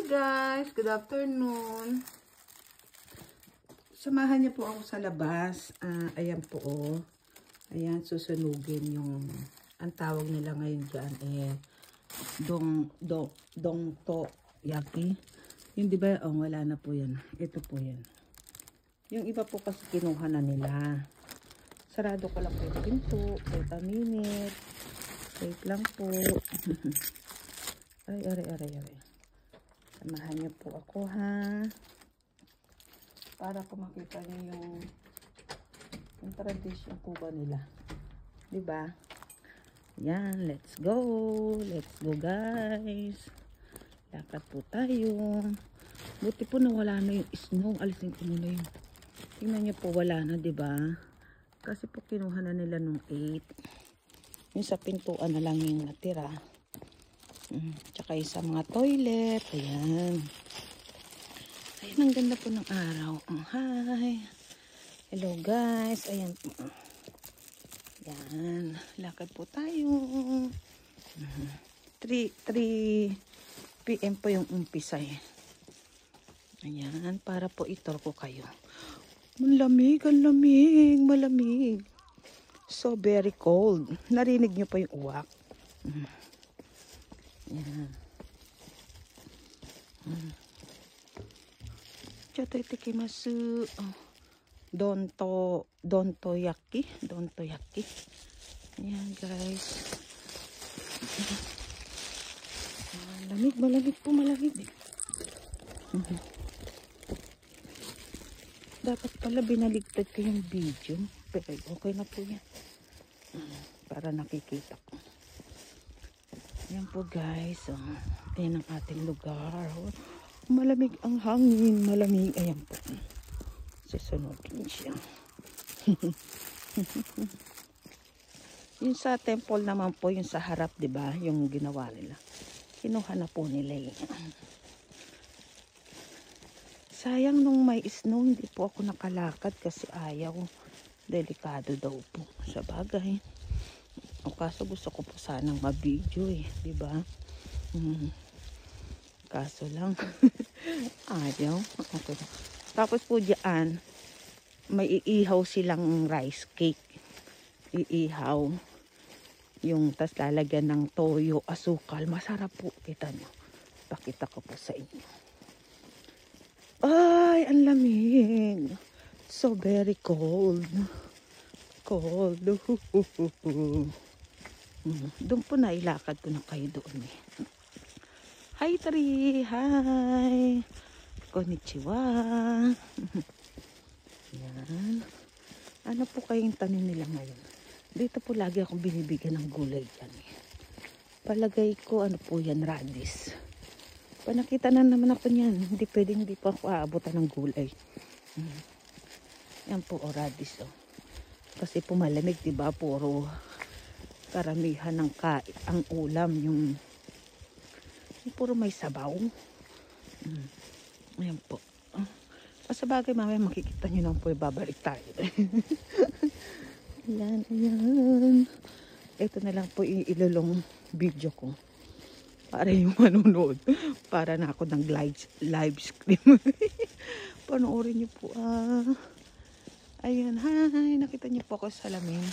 guys, good afternoon. Samahan niyo po ako sa labas. Ayan po oh. Ayan, susunugin yung ang tawag nila ngayon diyan dong to yaki. Yung di ba, oh, wala na po yan. Ito po yan. Yung iba po kasi kinuha na nila. Sarado ko lang po yung pinto. Wait a minute. Wait lang po. Aray. Samahan niyo po ako ha. Para po makita niyo yung tradisyon po ba nila. Diba? Yan, let's go. Let's go guys. Lakad po tayo. Buti po nawala na yung snow. Alisin ko muna yun. Tingnan niyo po wala na, diba? Kasi po kinuha na nila nung 8. Yung sa pintuan na lang yung natira. Tsaka yung sa mga toilet. Ayan. Ayan, ang ganda po ng araw. Hi. Hello guys. Ayan po. Ayan. Lakad po tayo. 3 PM po yung umpisa eh. Ayan. Para po itor ko kayo. Malamig. Malamig. So very cold. Narinig nyo pa yung uwak. Yan. Choto itikimasu. Donto yaki. Yan guys. Malamig po. Dapat pala binaligtad ko yung video. Pero okay na po yan. Para nakikita ko. Yan po guys. Ayan ang ating lugar. Malamig ang hangin. Malamig. Ayan po. Susunodin siya. Yung sa temple naman po, yung sa harap, diba? Yung ginawa nila. Kinuha na po nila. Sayang nung may snow, hindi po ako nakalakad kasi ayaw. Delikado daw po. Sa bagay. O kaso gusto ko po sanang ma-video eh, di ba? Kaso lang ayaw. Okay. Tapos po diyan may iihaw silang rice cake. Iihaw yung tas lalagyan ng toyo, asukal. Masarap po, kita nyo. Pakita ko po sa inyo. Ay, ang lamig. So very cold. Doon po na ilakad ko na kayo doon eh. Hi Tri! Hi! Konnichiwa! Yan. Ano po kayong tanim nila ngayon? Dito po lagi akong binibigyan ng gulay dyan eh. Palagay ko ano po yan, radis. Panakita na naman ako niyan. Hindi pa ako aabutan ng gulay. Yan po o radis o. Kasi po malamig diba? Puro karamihan ng ang ulam yung puro may sabaw. Ayan po. Sa bagay mamaya makikita nyo naman po, babalik tayo. Ayan. Ito na lang po ilulong video ko para yung manonood, para na ako ng live stream. Panoorin nyo po ayan, hi, nakita nyo po ako sa salamin.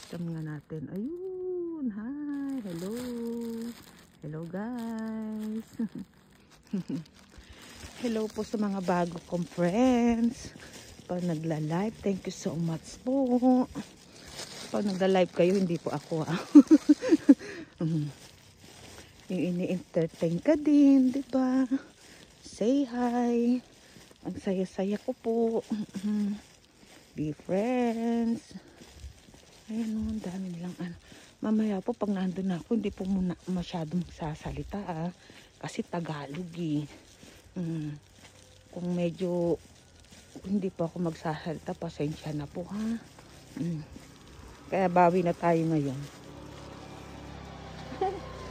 Nga natin. Ayun. Hi. Hello guys. Hello po sa mga bago kong friends. Pag nagla-live, thank you so much po. Pag nagla-live kayo, hindi po ako yung ini-entertain ka din, diba? Say hi. Ang saya-saya ko po. Be friends. Ayan o, ang dami nilang ano. Mamaya po pag nandun ako, hindi po muna masyadong sasalita kasi Tagalog eh. Kung medyo hindi po ako magsasalita, pasensya na po ha. Kaya bawi na tayo ngayon.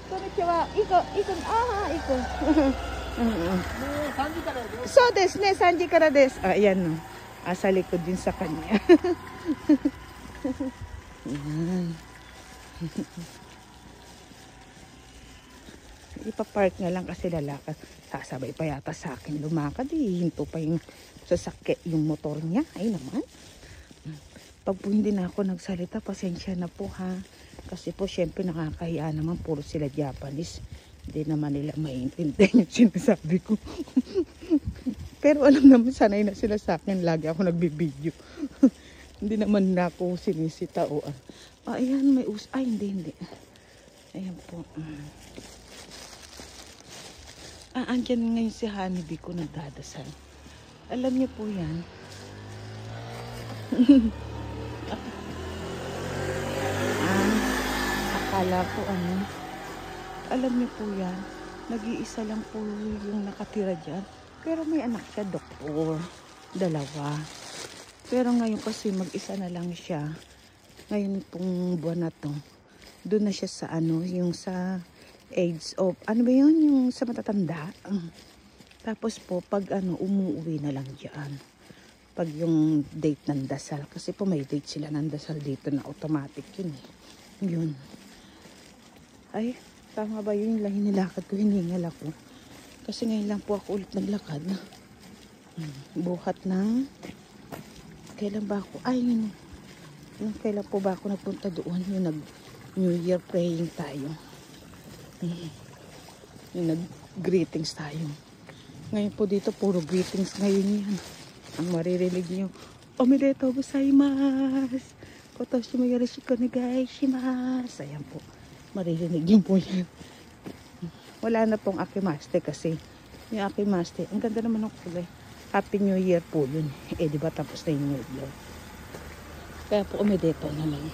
Konnichiwa. Iko. So desu ne, 3時からです. Ayan no. Sa likod din sa kanya. Ipapark nga lang kasi lalakad. Sasabay pa yata sa akin lumakad eh. Hinto pa yung sasakyan, yung motor niya. Ay naman. Pag po hindi na ako nagsalita, pasensya na po ha. Kasi po syempre nakakahiya naman, puro sila Japanese. Hindi naman nila maintindihan yung sinasabi ko. Pero alam naman, sanay na sila sa akin. Lagi ako nagbibideo. Hindi naman na ako sinisita o ayan, may ay hindi. Ayan po. Andyan ngayon si Honeybee ko nagdadasal. Alam niyo po yan. Akala ko alam niyo po yan, nag-iisa lang po yung nakatira dyan. Pero may anak siya, doktor. 2. Pero ngayon kasi mag-isa na lang siya. Ngayon pong buwan na to, doon na siya sa yung sa age of, ano ba yun? Yung sa matatanda. Tapos po, pag umuwi na lang dyan. Pag yung date ng dasal. Kasi po may date sila ng dasal dito na automatic yun eh. Yun. Ay, tama ba yun? Yung nilakad ko, hiningal ako. Kasi ngayon lang po ako ulit naglakad. Buhat ng, kailan ba ako? Ay, kailan po ba ako napunta doon? Yung nag-New Year praying tayo. Yung nag-greetings tayo. Ngayon po dito, puro greetings ngayon yan. Ang maririnig nyo, omedetou gozaimasu. Kotoshi mo yoroshiku onegaishimasu. Ayan po. Maririnig nyo po yan. Wala na pong akimaste kasi. Yung akimaste, ang ganda naman ng kulay. Happy New Year po yun. Diba tapos na yung New Year. Kaya po omedetou na lang.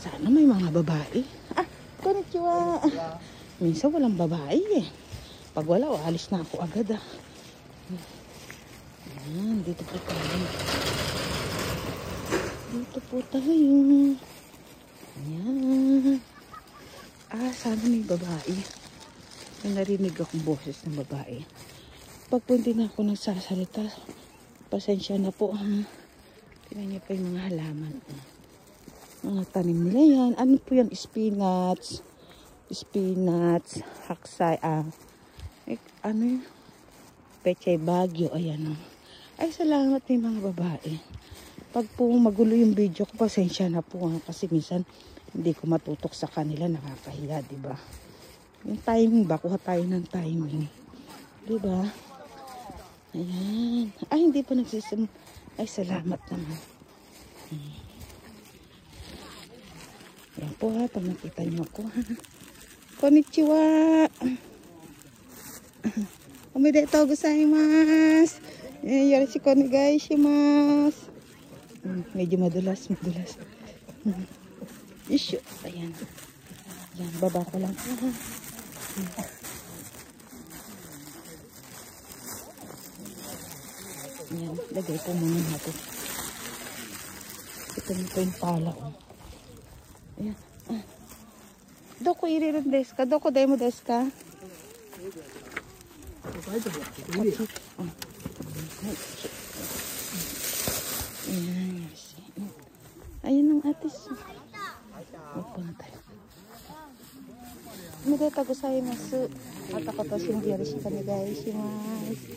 Sana may mga babae. Konnichiwa. Minsan walang babae eh. Pag wala, alis na ako agad Ayan, dito po tayo. Dito po tayo. Ayan. Sana may babae. May narinig akong boses ng babae. Pag po hindi na ako nagsasalita, pasensya na po ha. Tingnan niyo pa yung mga halaman. Mga tanim nila yan. Ano po yan? Spinach, haksay, ano yun? Pechay Bagyo, ayan Ay, salamat may mga babae. Pag po magulo yung video ko, pasensya na po kasi minsan hindi ko matutok sa kanila, nakakahiya, diba? Yung timing ba? Kuha tayo ng timing. Diba? Ayan. Ay, hindi pa nagsisim. Ay, salamat naman. Ayan po ha, pag nakita nyo ako ha. Konnichiwa. Omedetou gozaimasu. Yoroshiku onegaishimasu. Medyo madulas. Isyo. Ayan. Ayan, baba ko lang. Ayan, lagay po muna natin. Ito nito yung pala. Ayan. Doko iririn desu ka? Doko demo desu ka? Ayun ang atis. Magpunta. Omedetou gozaimasu. At ako to si yoroshiku onegaishimasu.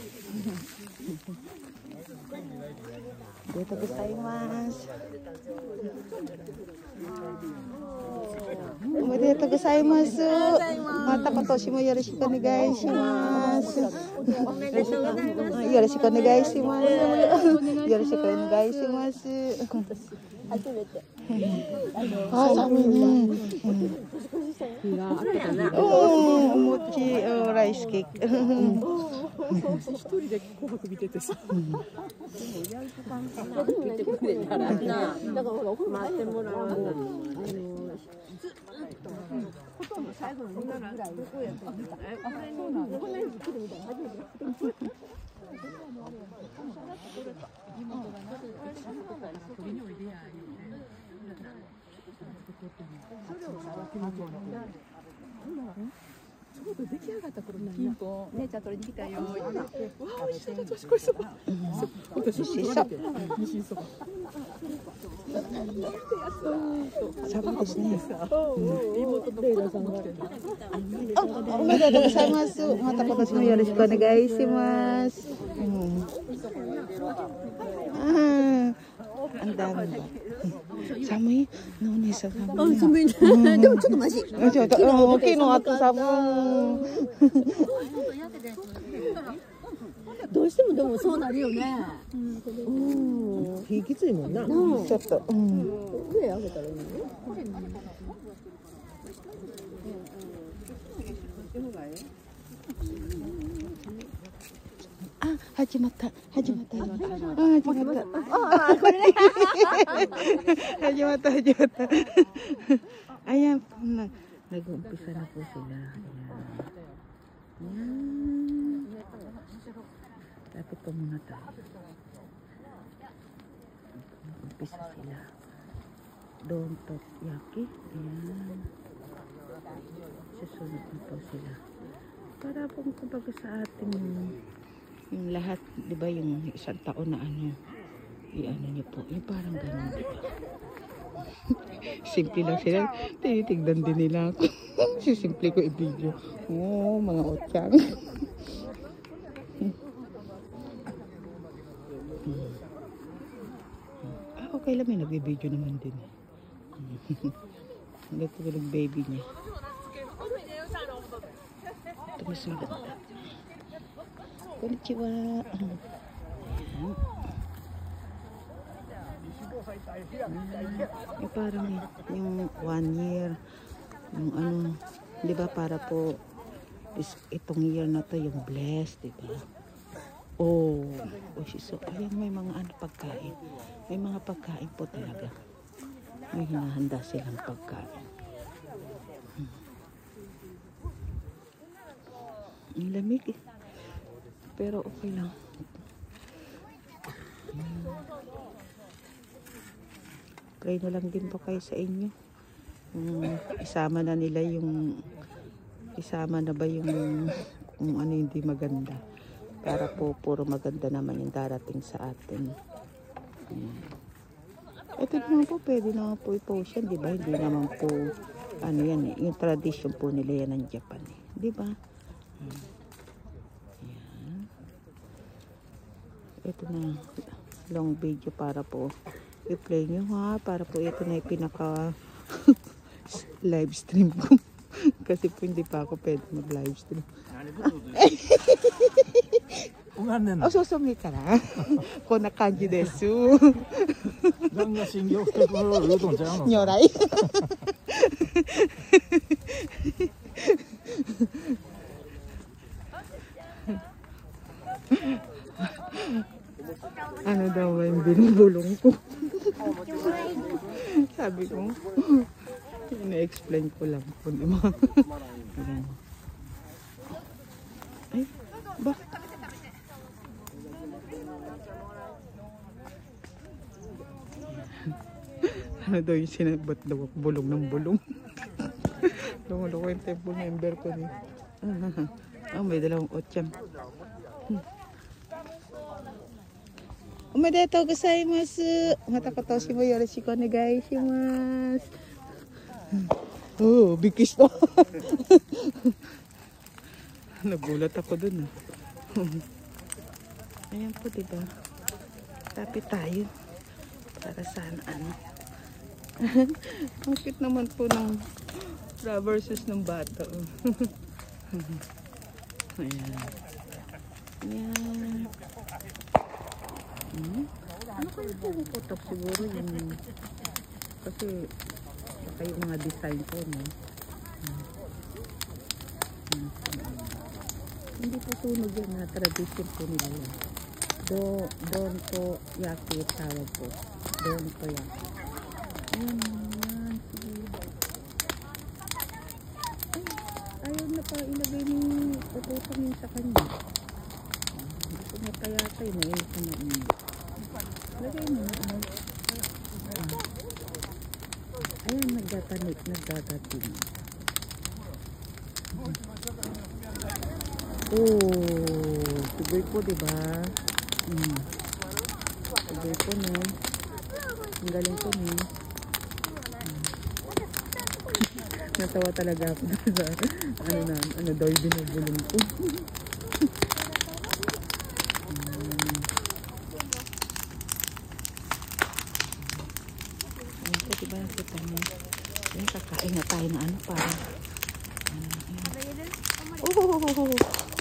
Omedetou gozaimasu. Omedetou gozaimasu. Mata kotoshi mo yoroshiku onegaishimasu. Yoroshiku onegaishimasu. Yoroshiku onegaishimasu. Sabi niya. O mochi, rice cake. 一人で紅白見ててさ。やるとかんかな。見てくれたらな。だからほらお風呂待ってもらう。ほとんど最後の2ぐらいどこやったら見た。あ、そうなんだ。こんなに来るみたいな初めて。妹がな、取りにおいでや。それをさ、ょうど出来上がった頃にピンポン姉ちゃん取りに来たよ。わあ美味しそうだ私これそば私も食べてニシンそば寒いですね。妹のレイラさんがおめでとうございます。また今年もよろしくお願いします。ang dami. Samoy? Noon sa samoy.寒いねでもちょっとマジOkay no ato samoy. どうしてもでもそうなるよね火きついもんなちょっと。上上げたらいいの始まった。始まった。これね。始まった。Ayan po na. Nag-uumpisa na po sila. Ayan. Lapit po muna tayo. Nag-uumpisa sila. Don't talk yaki. Ayan. Susunod na po sila. Para po kumbaga sa ating yung lahat, di ba, yung isang taon na ano, i-ano niyo po, yung parang ganun, di ba? Simple lang sila, tinitignan din nila ako. Simple ko i-video. Oo, mga otyang. Okay lang, may nag-video naman din. Ito ko nag-baby niya. Ito mas maganda. Konnichiwa. Yung parang yung 1 year, yung ano, di ba para po itong year na to yung blessed, di ba? Oh, so ayan may mga ano pagkain. May mga pagkain po talaga. May hinahanda silang pagkain. Ang lamig eh. Pero okay lang. Pray na lang din po kayo sa inyo. Isama na nila yung isama na ba yung kung ano hindi maganda. Para po puro maganda naman yung darating sa atin. Ito naman po, pwede naman po i-post yan, di ba? Hindi naman po, ano yan eh, yung tradition po nila yan ng Japan eh. Di ba? Ito na long video para po i-play nyo ha, para po ito na yung pinaka live stream ko kasi po hindi pa ako pwede mag live stream. O susumi ka naこんな感じです如来ano daw ba yung binubulong ko? Sabi ko, na-explain ko lang po, di ba? Ay, ba? Ano daw yung sinabat daw bulong ng bulong? Lumuloko yung temple member ko ni. May dalawang otyang. Omedetou gozaimasu. Mata kotoshi mo yoroshiku onegai shimasu. Oh, bigkis to. Nagulat ako dun. Ayan po, diba? Tapit tayo. Para sana ano. Ang cute naman po ng versus ng bata. Ayan. Ayan. Ano kayo puputok siguro yung kasi yung mga design ko, no? Hindi po sunog yan na tradition po nila yan. Don po yaki tawag po. Don po yaki. Ayan, ayan. Ayaw na pa ilagay ni puputang yun sa kanya. Gusto na kayata yun. Mainit na mainit. Lagay mo na. Ayan, nagdatanik, nagdadating. Oh, tuboy po, diba? Tuboy po, no? Ang galing po, no? Natawa talaga ako sa ano daw yung binubulong ko. Ayun po, diba nakita mo? Ayun, kakain na tayo na ano para. Oh,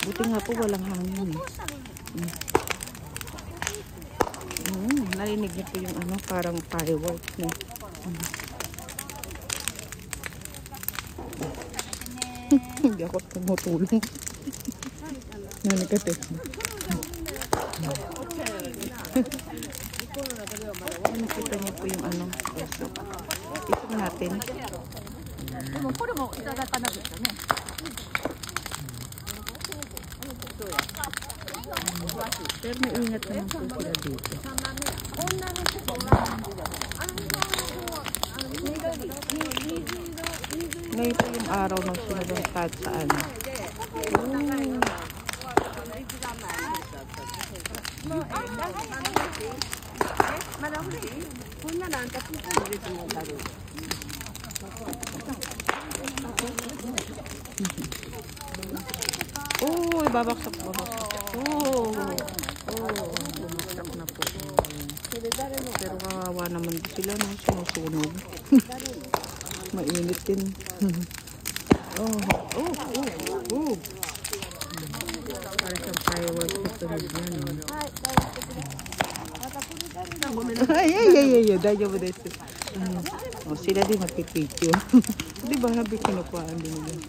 buti nga po walang hangin eh. Narinig niyo po yung ano, parang fireworks na. Hindi ako tumutulong. Nalikate. Nakita niyo po yung ano. Ito na natin. Pero may ingat naman po sila dito. Ngayon po yung araw ng sinabang kahit saan. Oh, babaksak. Bumagsak na po. Pero kawawa naman sila, no? Sinusunog. Mainit din. Para siyang fireworks sa tunog niya, no? Ay, dayo mo dito. Sila din magpipicture. Di ba, habi kinukuhaan din nila.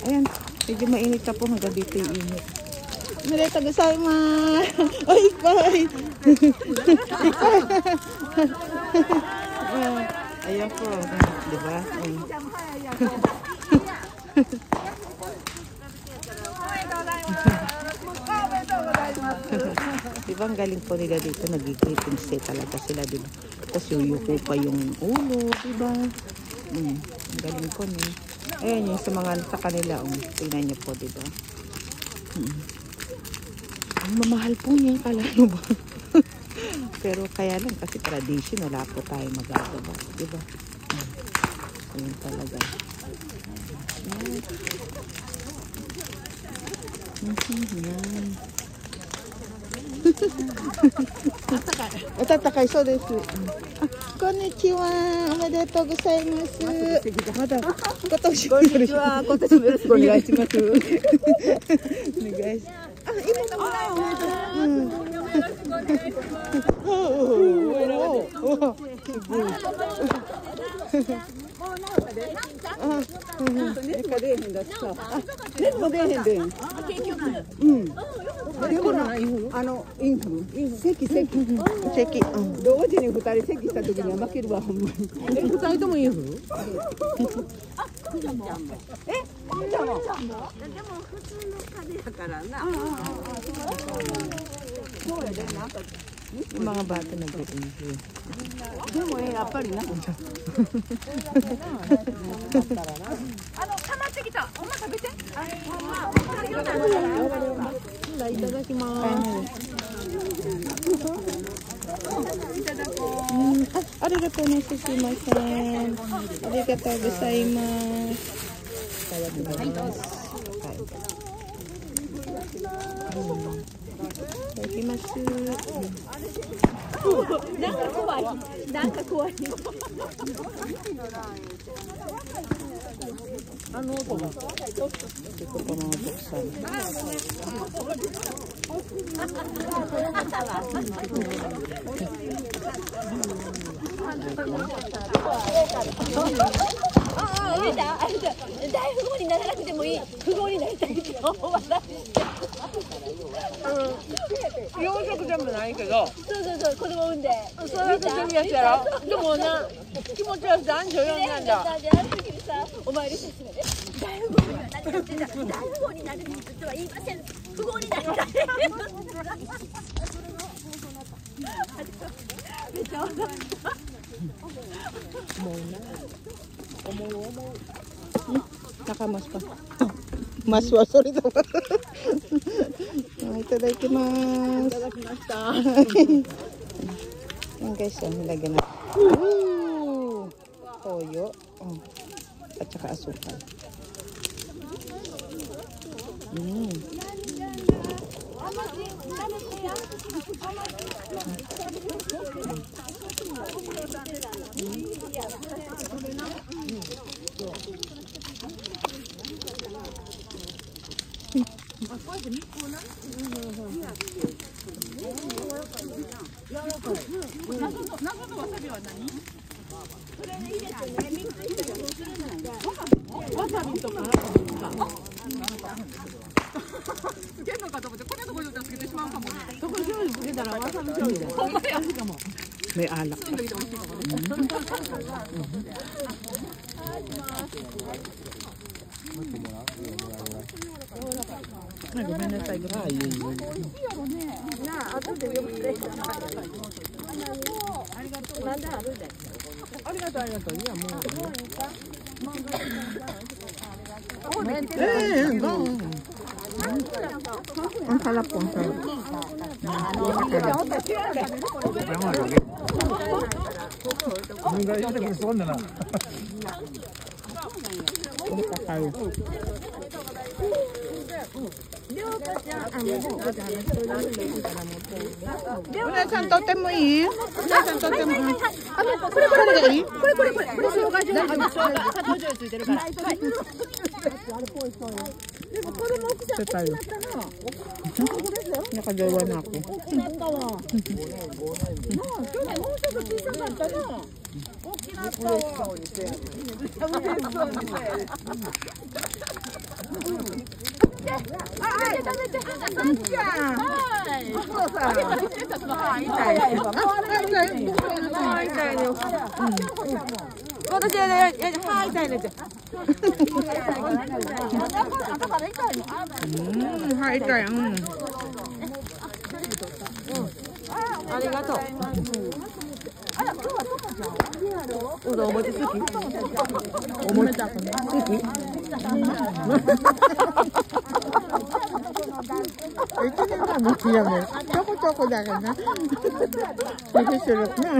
Ayan, medyo mainit na po hanggang dito yung init. Nareta gasay ma. Ay, bye. Ayan po, di ba? Diba ang galing po nila dito, nag-greeting stay talaga sila, diba? Tapos yuyuko pa yung ulo, diba? Ang galing po niya. Ayan yung sa mga sa kanila, tingnan niyo po, diba? Ang mamahal po niya, kalano ba? Pero kaya lang kasi tradition, wala po tayo magagawa, diba? Ayan talaga. Yan. Otatakay, so desu. Konnichiwa, omedetou gozaimasu. Mata, kotoshi moよろしくお願いします。お願いします。でもな、インフル、席。同時に2人席した時には負けるわ、ほんまに。2人ともインフル？え、じゃあも。でも普通の風だからな。そうやで、なんか。Mga bata nag-i-enjoy. De mo yaっぱりな。溜まってきた。お前食べて。いただきます。ありがとうね、すいません。ありがとうございます。いただきます。いただきます。なんか怖い。音が。結構この奥さん。大富豪にならなくてもいい。富豪になりたいって思わない。洋食でもないけど。そう子供産んで。それだけしてみやつやろ。でもな、気持ちは男女4なんだ。お参りしてね。大富豪になりたい。大富豪になるとは言いません。富豪になりたい。Nakamas pa. Maswa, sorry daw. Itadakimasu. Itadakimashita. Yan guys, nilagyan na. Toyo. At saka asukal. May alak pa. Ang sarap po. Unasan totem mo eh? Unasan totem mo? Kore eh? Ito tayo. Nakagawa na ako. Ito na naman siya mo. Choco-choco na ka na. Nasisulot na.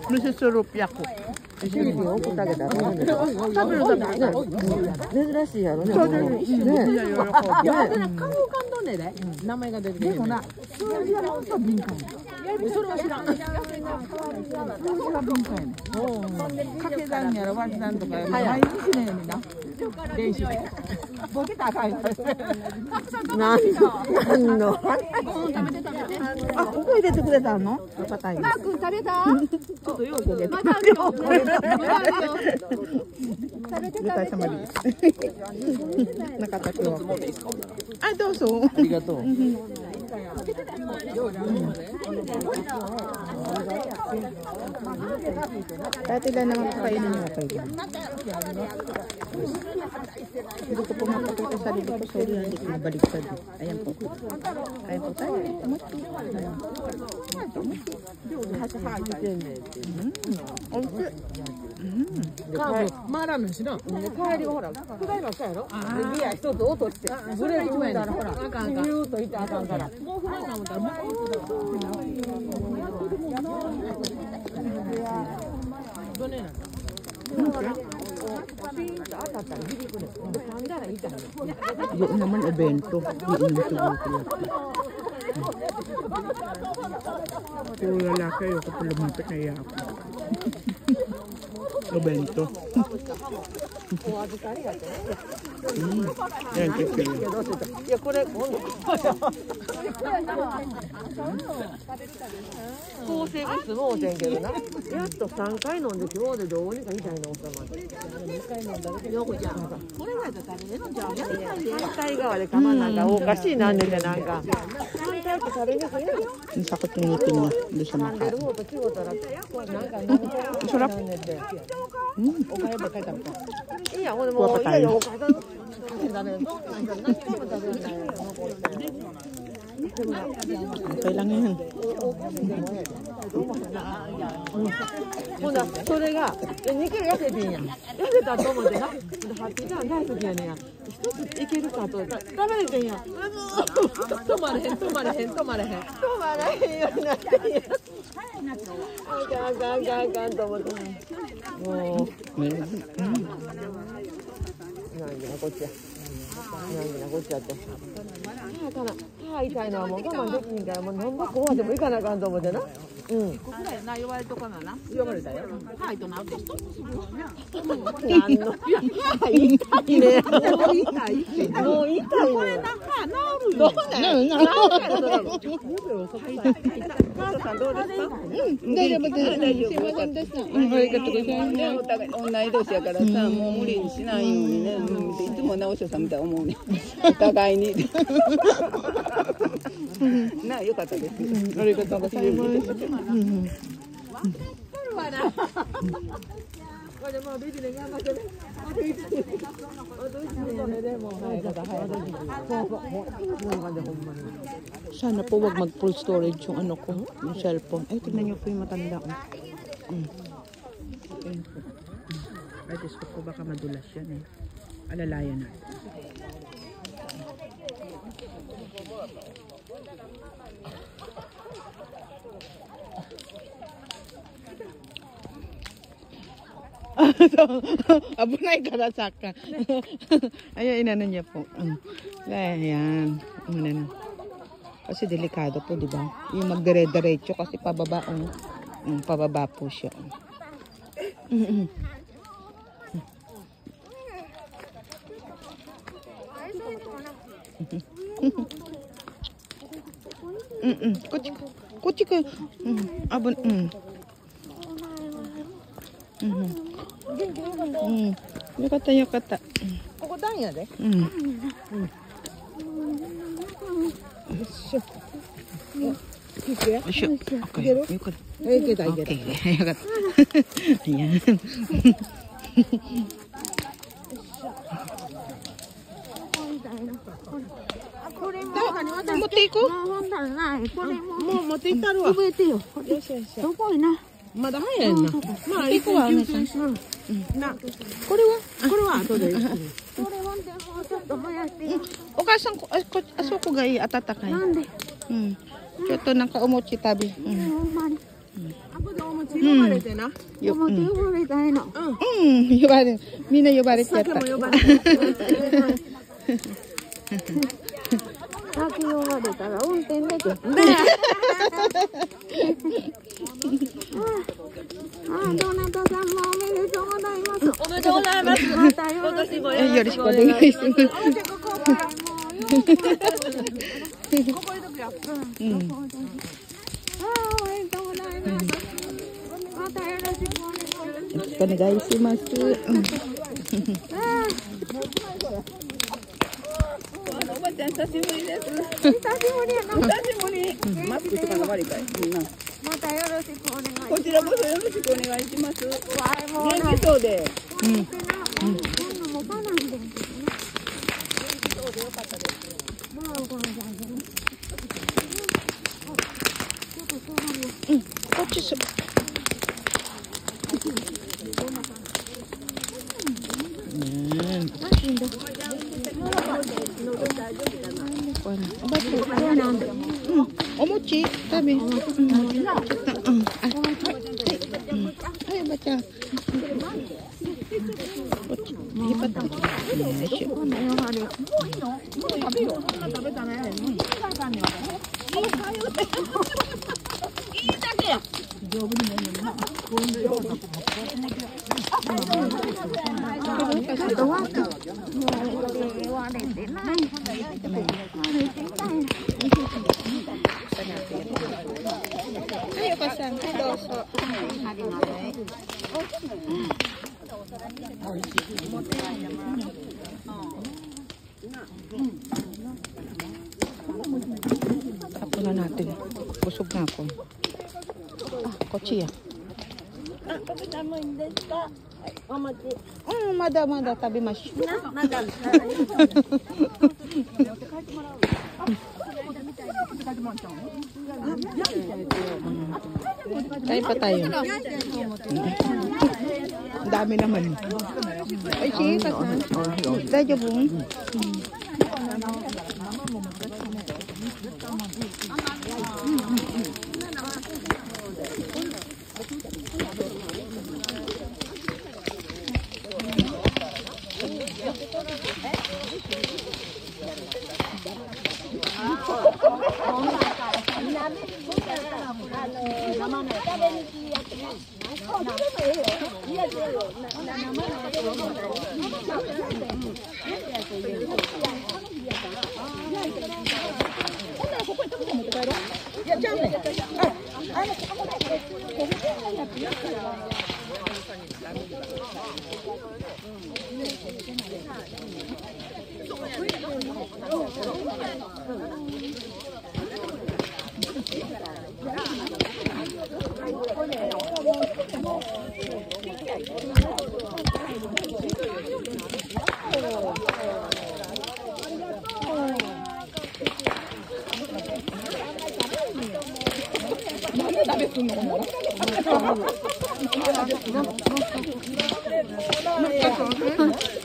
Nasisulot ako. 珍しいやろね。そうですね。名前が出てくる。でもな、数字は本当敏感。それは知らん。数字は敏感。掛け算やら割り算とか毎日のようにな。練習。ボケたらあかんよ。何の？あ、ここ入れてくれたの？硬い。マー君食べた？ちょっとようこげた。まだよ。食べて食べて。なかった今日。あ、どうぞ。ありがとう。Dati lang naman kakainin niyo kayo. Hindi ko po mapakita sa sarili ko. Sorry, hindi ko nabaliktad. Ayan po. Ayan po tayo.カーブ回らんのしな。帰りがほら、下りばっかやろ。ギア一つ落として。ブレーキ踏んだらほら、シューッといってあかんから。もう踏まんか思ったら、もう。どねなの。Yun naman evento. Yung lalaki, yung kapag lumapit na iya ako. Evento. Yan, kipil.抗生物もうてんけどな。やっと3回飲んで今日でどうにかみたいなおさまで。2回飲んだけど。よくじゃん。これぐらいだったらね、じゃあ反対側で我慢なんかおかしいなんでなんか。反対って食べにくいね。Sakit yung ngipin niya. Hindi siya makain. Sarap. Kuha pa tayo. Okay lang yan. ほんなそれが2キロ痩せてんやん。痩せたと思ってな。ハッピーターン大好きやねんや。1ついけるかと食べれてんやん。止まれへん止まれへん止まれへん。止まらへんようになってんや。あかんあかんと思って。もう。なんでなこっちや。なんでなこっちやって。歯痛いのはもう我慢できんからもう何ぼこうでもいかなあかんと思ってな。うん。ここだよな、呼ばれとかなな。呼ばれたよ。はい、となってストップするよ。なんの。はい、痛いね。もう痛い。もう痛い。これな、歯治るよ。治る。母さんどうですか？大丈夫です。すいませんでした。ありがとうございます。お互い同い年やからさ、もう無理にしないようにね。いつも直しさんみたいに思うね。お互いに。な、よかったです。ありがとうございます。Sana po wag mag full storage yung ano ko, yung cellphone. Ay, tignan niyo po yung matanda ko. Ay, Diyos ko po, baka madulas yan eh. Alalayan na. Abunay karasaka. Ayan, inano niya po. Ayan. Ano. Kasi delikado po, di ba? Yung magdire-diretso kasi pababa. Pababa po siya. Kuchi ka. Abon. Yo kata. ここ段やで。よいしょ。よいしょ。Okay. よかった。いけたいけた。Okay. よかった。Ayan. これも持っていこう。ほんならない。これももう持っていったるわ。覚えてよ。よしよしよし。すごいな。まだ早いな。まあ行くわね。な、これはこれは後で。これはでもちょっと早くよ。お母さん、あそこがいい、温かい。なんで？ちょっとなんかお餅食べ。ほんまに。あこでお餅呼ばれてな。お餅呼ばれたいの。呼ばれ、みんな呼ばれちゃった。酒も呼ばれて。先呼ばれたら運転できる。どなたさんもおめでとうございます。おめでとうございます。またよろしくお願いします。よろしくお願いします。ここにとくよ。おめでとうございます。またよろしくお願いします。よろしくお願いします。おばちゃん久しぶりです。久しぶりやな。久しぶり。マスクとかの悪いかい。またよろしくお願いします。こちらこそよろしくお願いします。もう元気そうで。こんなもかなんで。元気そうでよかったです。まあこの感じね。ちょっとそうなんです。こっちす。お餅食べ。はい、おばちゃん。こっち。引っ張って。こんなよはるよ。食べよう。そんな食べたね。いいだけや。丈夫にもいいのな。こういうような。あとは言われてない。はい、おばさん、どうぞ。Tapos na natin. Busog na ako. Kotse yan. Mada, tabi mas. Kain pa tayo. Ang dami naman. Ay, sige, Dadyo po.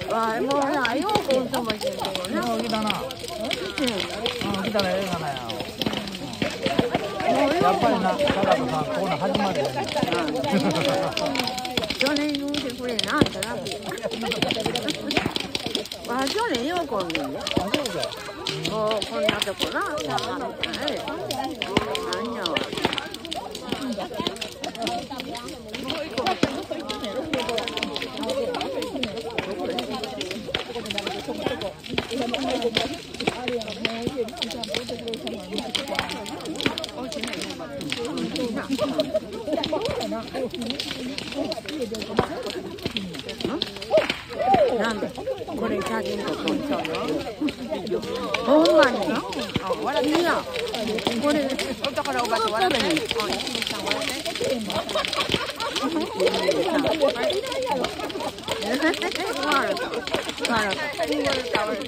와, 뭐, 나 이거 엄청 맛있는 거구나. 여기다 나. 여기다 나 여기다 나요. 야빨리 나 나가서 나 그거는 하지만 돼. 전에 누구지 그래 나한테라고. 와, 전에 이거 거는데. 건너졌구나. 아니야. 난これ写真撮っとんちゃうよ。ほんまに。笑ってな。これだからおばちゃん笑ってね。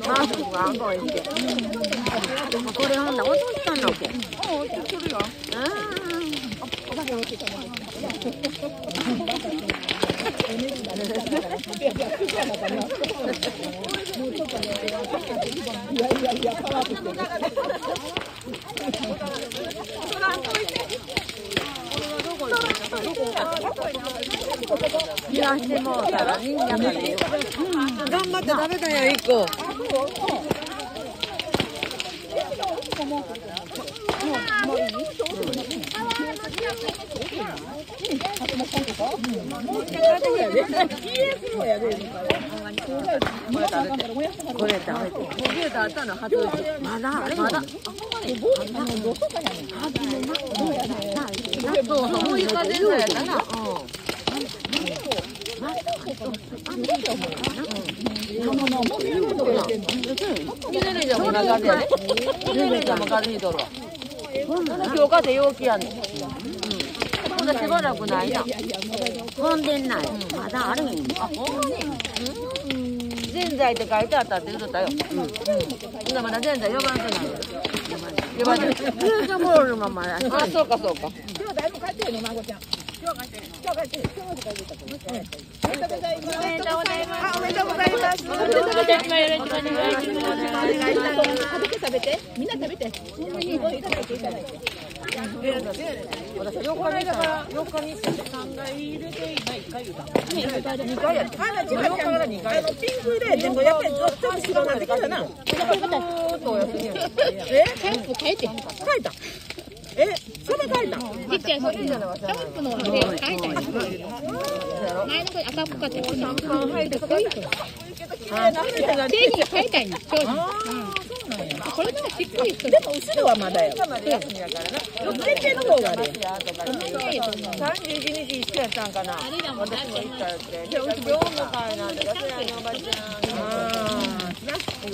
マスクがあんこいて。これほんな落としたんだっけ？落とするよ。冷やしてもうたらみんなが頑張って食べたよ1個。これ食べて。ゲータあったの初めて。まだあれまだ。そういう感じのやつだな。ゆでるじゃんも中でね。ゆでるじゃんも風邪ひいとるわ。今日風陽気やねん。ほんでしばらくないな。ほんでない。まだあるん。あ、ほんまに。ぜんざいって書いてあったって言うとったよ。ほんでまだぜんざい呼ばれてない。呼ばれてない。牛がもろるままだ。あ、そうかそうか。今日だいぶ買ってるの孫ちゃん。今日買ってる。今日買ってる。今日買ってる。おめでとうございます。おめでとうございます。おめでとうございます。おめでとうございます。よろしくお願いします。食べて。みんな食べて。いただいていただいて。私4日に3回入れて今1回言うた。2回や。4日から2回。ピンクででもやっぱりちょっと白なんできたな。キャンプ変えて。変えた。それ変えた。ちっちゃいそれじゃない。キャンプので変えた。前の子赤っぽかったよ。3番入ってこいと。手に変えたいんです。これなんかしっくりする。でも後ろはまだよ。まだ休みやからな。設定の方がある。31日一緒やったんかな。私も行ったって。で、業務会なんで、ガス屋のおばちゃん。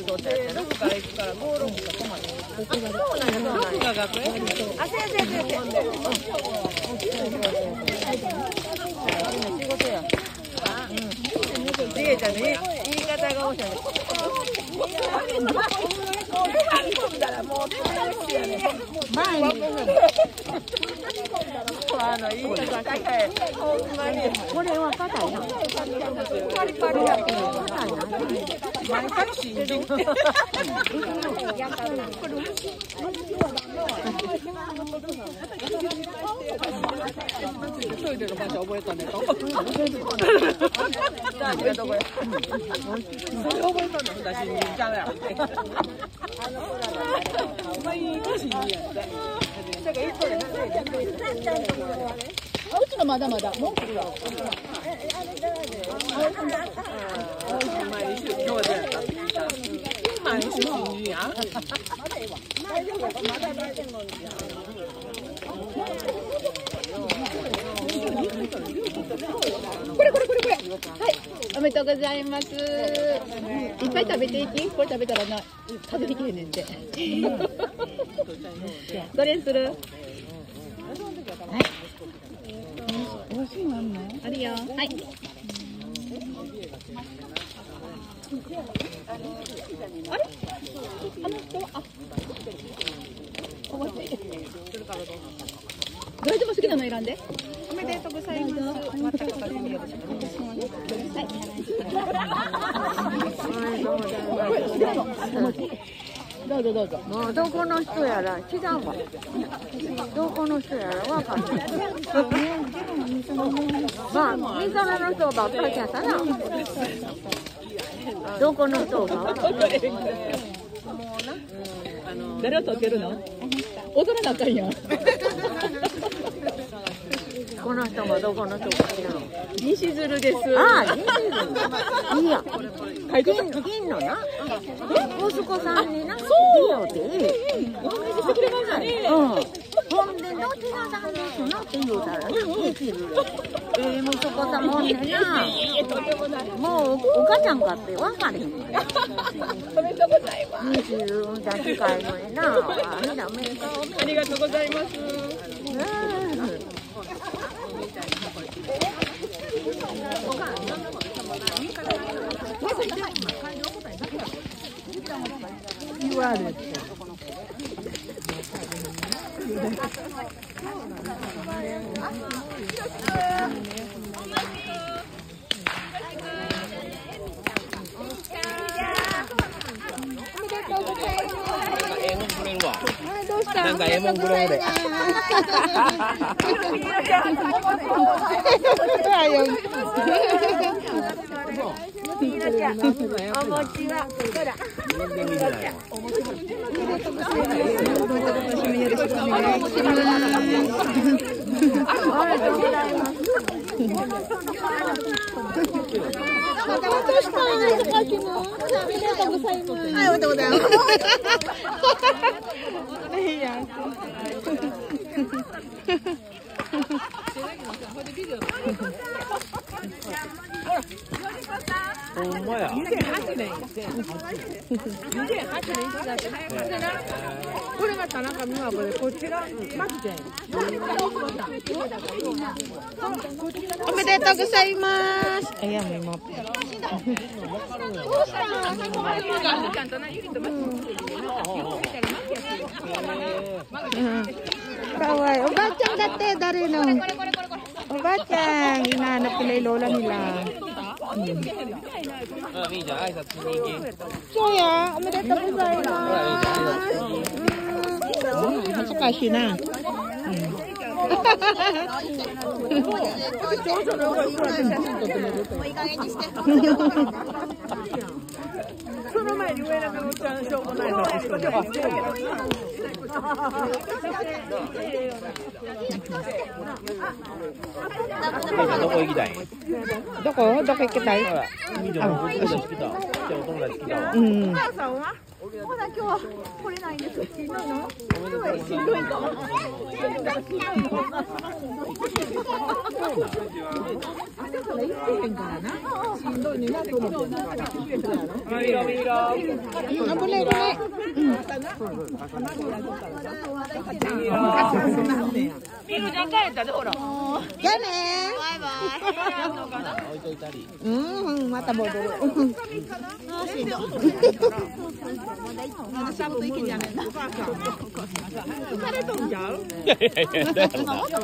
どこから行くから5、6かこまで。そうなんや、6が学園。あ、先生。仕事や。りえちゃんの言い方がおしゃれ。前にいいとこ高い。ほんまに。これは硬いな。パリパリやけど硬いな。毎回信じる。トイレの場所覚えたね。ありがとうございます。それ覚えたんだ。信じちゃうやん。毎日信じやって。うちのまだまだもう来るわ。これ。はい、おめでとうございます。いっぱい食べていき。これ食べたらな、食べていけへんねんて。どれにする？美味しいのあんの？あるよ。はい。あれ？あの人はどれでも好きなの選んで。おめでとうございます。またおかげでよろしくお願いします。どうぞどうぞ。もうどこの人やら違うわ。どこの人やらわかんない。まあ、みその人ばっかりやったな。どこの人がわかんない。誰を撮ってるの？踊らなあかんやん。この人もどこの人か知らん。西鶴です。ああ、西鶴。いや、銀のな。息子さんにな。そうよって。お話ししてくれましたね。ほんで、どちらさんですのって言うたらな、西鶴。息子さんもんねな。もう、お母ちゃんかって分かれへん。おめでとうございます。20だけかいのにな。ありがとうございます。言われて。なんかええもんくれるで。お餅はほら。ほんまや。2008年。これが田中美和子で、こっちが松ちゃん。おめでとうございます。いやもう今。かわいい。おばあちゃんだって誰の？おばあちゃん、inaanap nila yung lola nila. Mija, ay, sa tinigin. Soya, omedetou gozaimasu. Masakashi na.どこ行きたい？どこ行きたい？みーちゃんお友達来た。お友達来たわ。うん。お母さんはまだ今日は来れないんです。しんどいの？しんどいか。行ってへんからな。しんどいねなと思って。見ろ見ろ。あ、boleh boleh. Miru jangan kaya tadi orang. Gane. Bye bye. 置いといたり。Mata bodoh. サブと意見じゃねえな。疲れとんじゃう？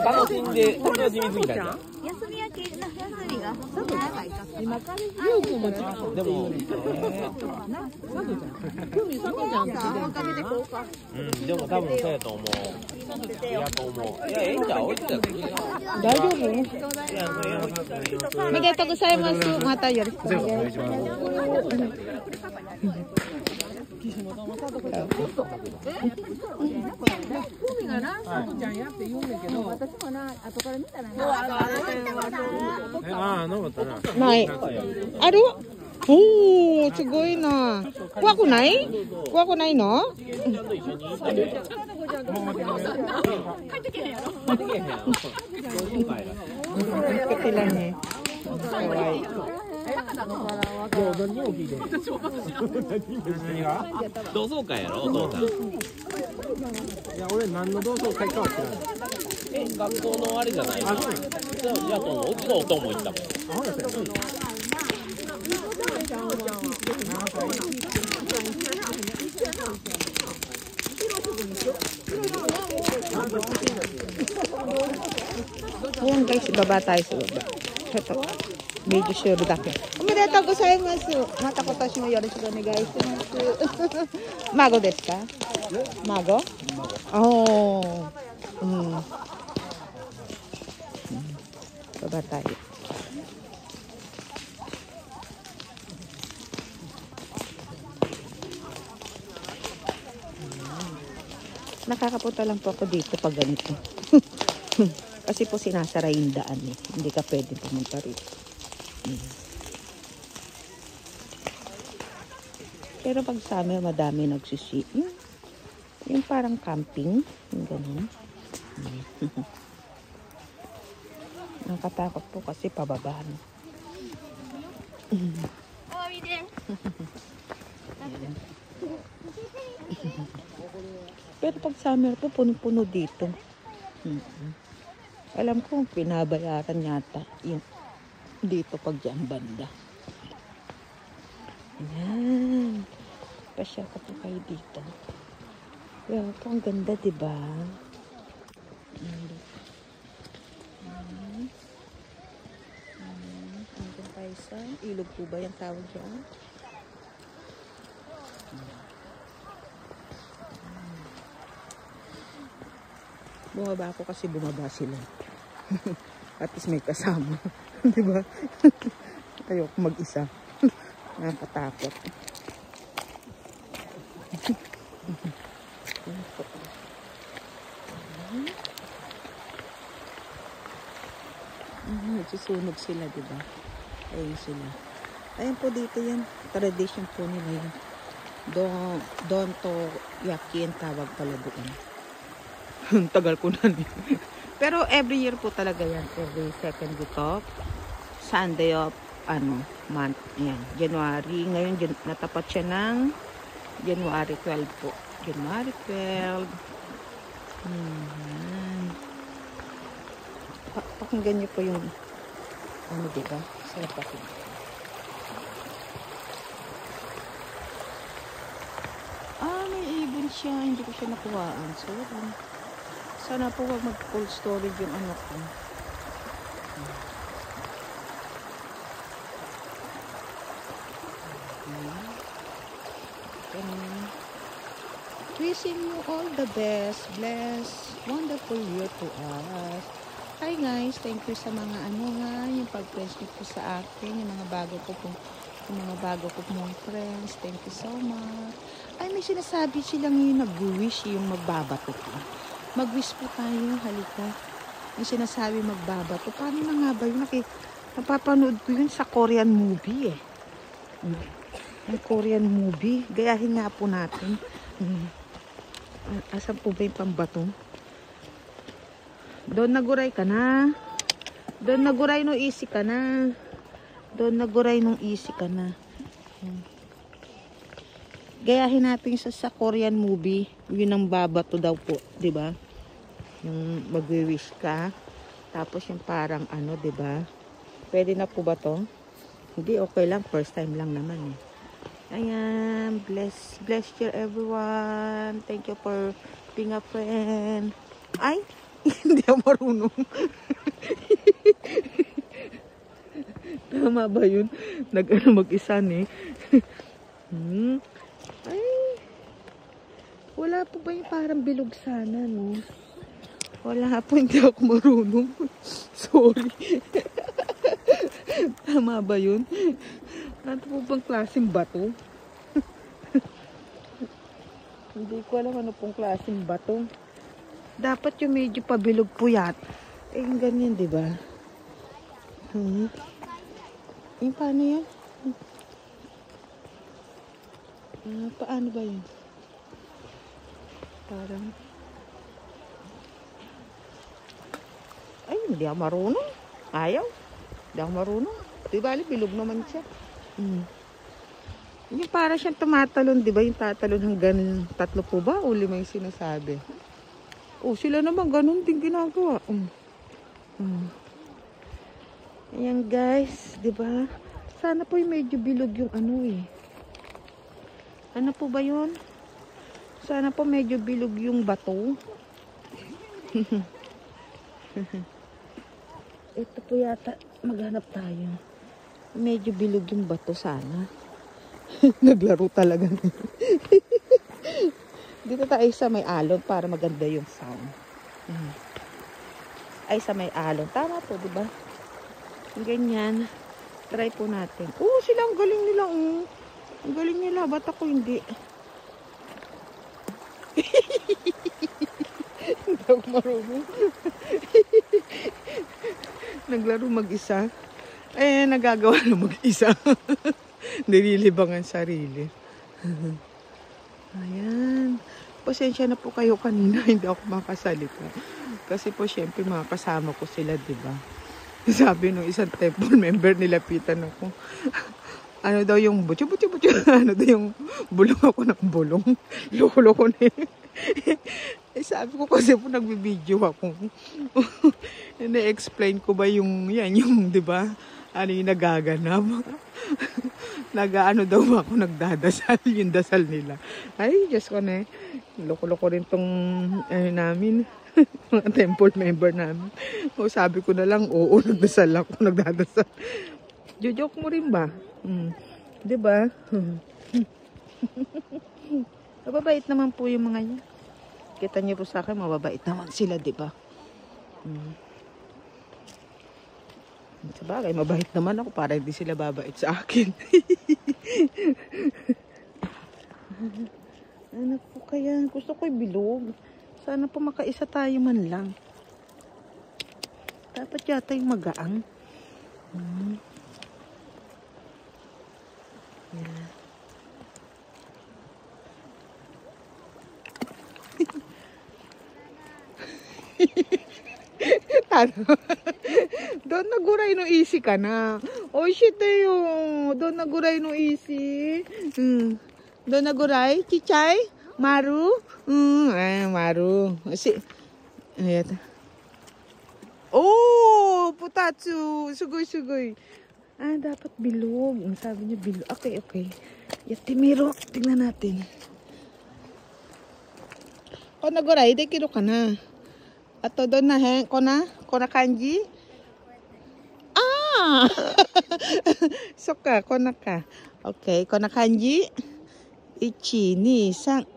楽しんで、楽しみすぎたんじゃん。休み明け、休みが長いか。今からユウ君も違う。でも、でも多分そうやと思う。いやと思う。いや、ええんちゃう？大丈夫？おめでとうございます。またよろしくお願いします。ない。ある？おー、すごいな。怖くない？怖くないの？同窓会やろ、お父さん。いや、俺何の同窓会かは知らない。学校のあれじゃないの？いや、と思う。うちのおとんも行ったもん。Ayan guys, baba tayo sa baba. Ito, medyo sure dake. Omedetou gozaimasu. Mata kotoshi mo yoroshiku onegai shimasu. Mago desu ka? Mago? Oh. Baba tayo. Nakakapunta lang po ako dito pag ganito. Kasi po sinasara yung daan eh. Hindi ka pwede pumunta rito. Pero pag sa amin, madami nagsisi. Yung parang camping. Yung ganun. Nakatakot po kasi pababa. Pero pag summer po, puno-puno dito. Alam ko, pinabayaran yata yung dito pag dyan banda. Ayan. Pasya ka po kayo dito. Kaya po, ang ganda, diba? Andun tayo sa ilog po ba yung tawag dyan? Bumaba ako kasi bumaba sila. At least may kasama. Diba? Ayoko mag-isa. Nakakatakot. Nagsusunog sila, diba? Ayun sila. Ayun po dito yan. Tradition po nila yun. Don to yaki ang tawag pala doon. Tagal ko na rin. Pero every year po talaga yan. Every second week of Sunday of month. Yan. January. Ngayon natapat siya ng January 12 po. January 12. Pakinggan niyo po yung diba? Sarap pakinggan. May ibon siya. Hindi ko siya nakuhaan. So, sana po wag mag-cold storage yung ano ko. Wishing you all the best, blessed, wonderful year to us. Hi guys, thank you sa mga yung pag-friends niyo po sa akin, yung mga bago ko pong friends. Thank you so much. Ay, may sinasabi silang yung nag-wish, yung magbabato ko. Mag-wish po tayo, halika. Yung sinasabi magbabato. Paano na nga ba yun? Napapanood ko yun sa Korean movie eh. Yung Korean movie. Gayahin nga po natin. Asan po ba yung pambato? Doon naguray ka na. Doon naguray nung easy ka na. Doon naguray nung easy ka na. Gayahin natin sa Korean movie. Yun ang babato daw po. Diba? Yung magwi-wish ka. Tapos yung parang diba? Pwede na po ba to? Hindi, okay lang. First time lang naman eh. Ayan. Ayan, bless you everyone. Thank you for being a friend. Ay, hindi ako marunong. Tama ba yun? Mag-isa eh. Ay, wala po ba yung parang bilog sana, no? Wala po, hindi ako marunong. Sorry. Tama ba yun? Ano po bang klaseng bato? Hindi ko alam ano pong klaseng bato. Dapat yung medyo pabilog puyat. Eh, yung ganyan, di ba? Yung paano yan? Paano ba yun? Parang... Ay, hindi ako marunong. Ayaw. Hindi ako marunong. Di ba, bilog naman siya. Yung para siyang tumatalon, di ba? Yung tatalon hanggang 3 po ba? O 5 yung sinasabi. Oh, sila naman ganun din ginagawa. Ayan guys, di ba? Sana po yung medyo bilog yung ano eh. Ano po ba yun? Sana po medyo bilog yung bato. Ito po yata, maghanap tayo. Medyo bilog yung bato sana. Naglaro talaga. Dito tayo sa may alon para maganda yung sound. Ay, sa may alon. Tama po, di ba? Ganyan. Try po natin. Oh, sila ang galing nila. Ang galing nila. Ba't ako hindi? Hindi ako marunong. Naglaro mag-isa. Eh, nagagawa na mag-isa. Nililibangan sarili. Ayan. Pasensya na po kayo kanina. Hindi ako makasalita. Kasi po, syempre, mga kasama ko sila, diba? Sabi nung isang temple member, nilapitan ako. Ano daw yung butyo. Ano daw yung bulong ako ng bulong. Loko-loko na yun. Eh, sabi ko kasi po nagbibideo ako. Na-explain ko ba yung, yan, yung, diba? Ano yung nagaganap? Nag-ano daw ako, nagdadasal, yung dasal nila. Ay, Diyos ko na eh. Loko-loko rin tong, namin. Mga temple member namin. O, sabi ko na lang, oo, nagdasal ako, nagdadasal. Jojoke mo rin ba? Diba? Mababait naman po yung mga yan. Kita niyo po sa akin, mababait naman sila, diba? Sabagay, mabait naman ako para hindi sila babait sa akin. Ano po kaya? Gusto ko bilog. Sana po makaisa tayo man lang. Dapat yata yung magaang. Yeah. Ano? Doon naguray no easy ka na. Oh shit yung. Doon naguray no easy. Doon naguray. Chichay? Maru? Maru. Ayan. Oh! Putatsu! Sugoy. Dapat bilog. Sabi niya bilog. Okay. Yatimiro. Tingnan natin. Oh, naguray. Dekiro ka na. Ato doon na he, kona kanji? Soka, kona ka. Okay, kona kanji. 1, 2, 3.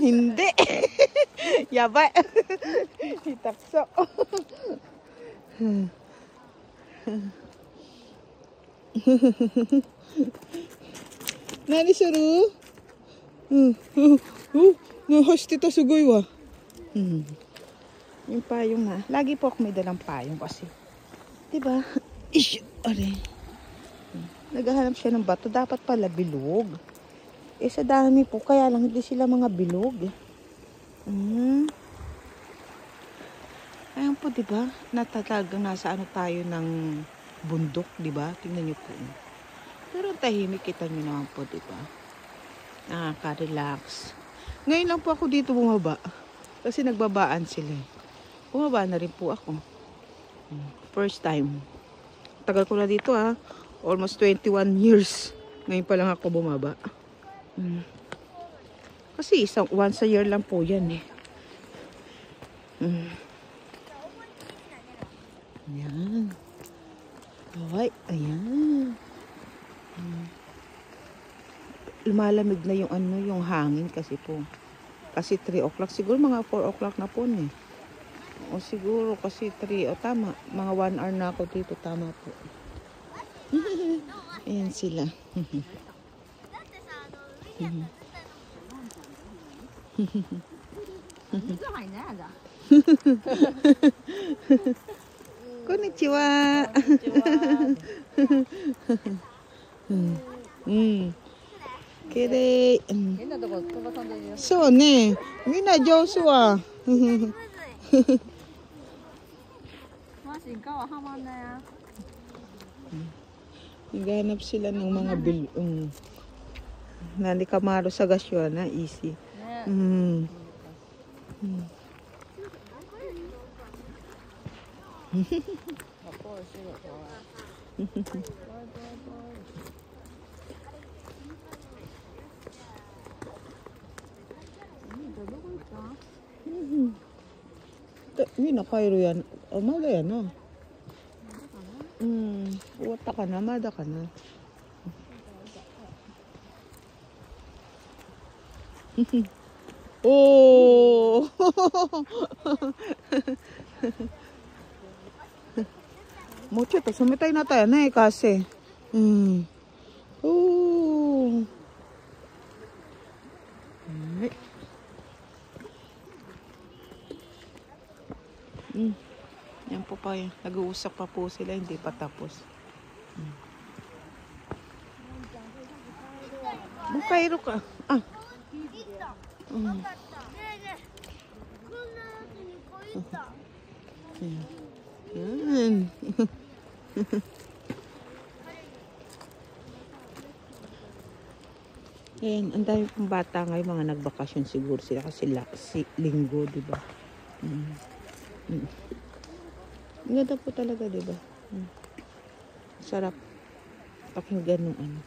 Hindi. Yabay. Hitakso. Nani suru? Nahashite ta sugoi wa. Yung payong na. Lagi po ako may dalang payong kasi. Diba? Aray. Naghahanap siya ng bato. Dapat pala bilog. Eh sa dami po. Kaya lang hindi sila mga bilog. Ayan po diba? Natatagang nasa ano tayo ng bundok. Diba? Tingnan nyo po. Pero tahimik kita nyo naman po diba? Nakaka-relax. Ngayon lang po ako dito bumaba. Kasi nagbabaan sila. Bumaba na rin po ako. First time. Tagal ko na dito Almost 21 years Ngayon pa lang ako bumaba. Kasi once a year lang po yan eh. Ayan. Ay, ayan. Lumalamig na yung yung hangin kasi po. Kasi 3 o'clock. Siguro mga 4 o'clock na po eh. O siguro kasi 3. O tama. Mga 1 hour na ako dito. Tama po. Ayan sila. Konnichiwa. Kirei. So ne, mina jousu wa. Naghanap sila ng mga Nani Kamaro sa gasyon na easy. Mi nakairu yan. Mada yan na. Wata ka na, mada ka na. Oh! Mocho to sumitay na tayo na kasi. Oh! Yan po pa yan. Nag-uusap pa po sila, hindi pa tapos. Bukairo ka. Yan. Yan, ang dami pong bata ngayon, mga nagbakasyon siguro sila kasi linggo, di ba? Ang ganda po talaga, di ba? Sarap pakinggan ng ano.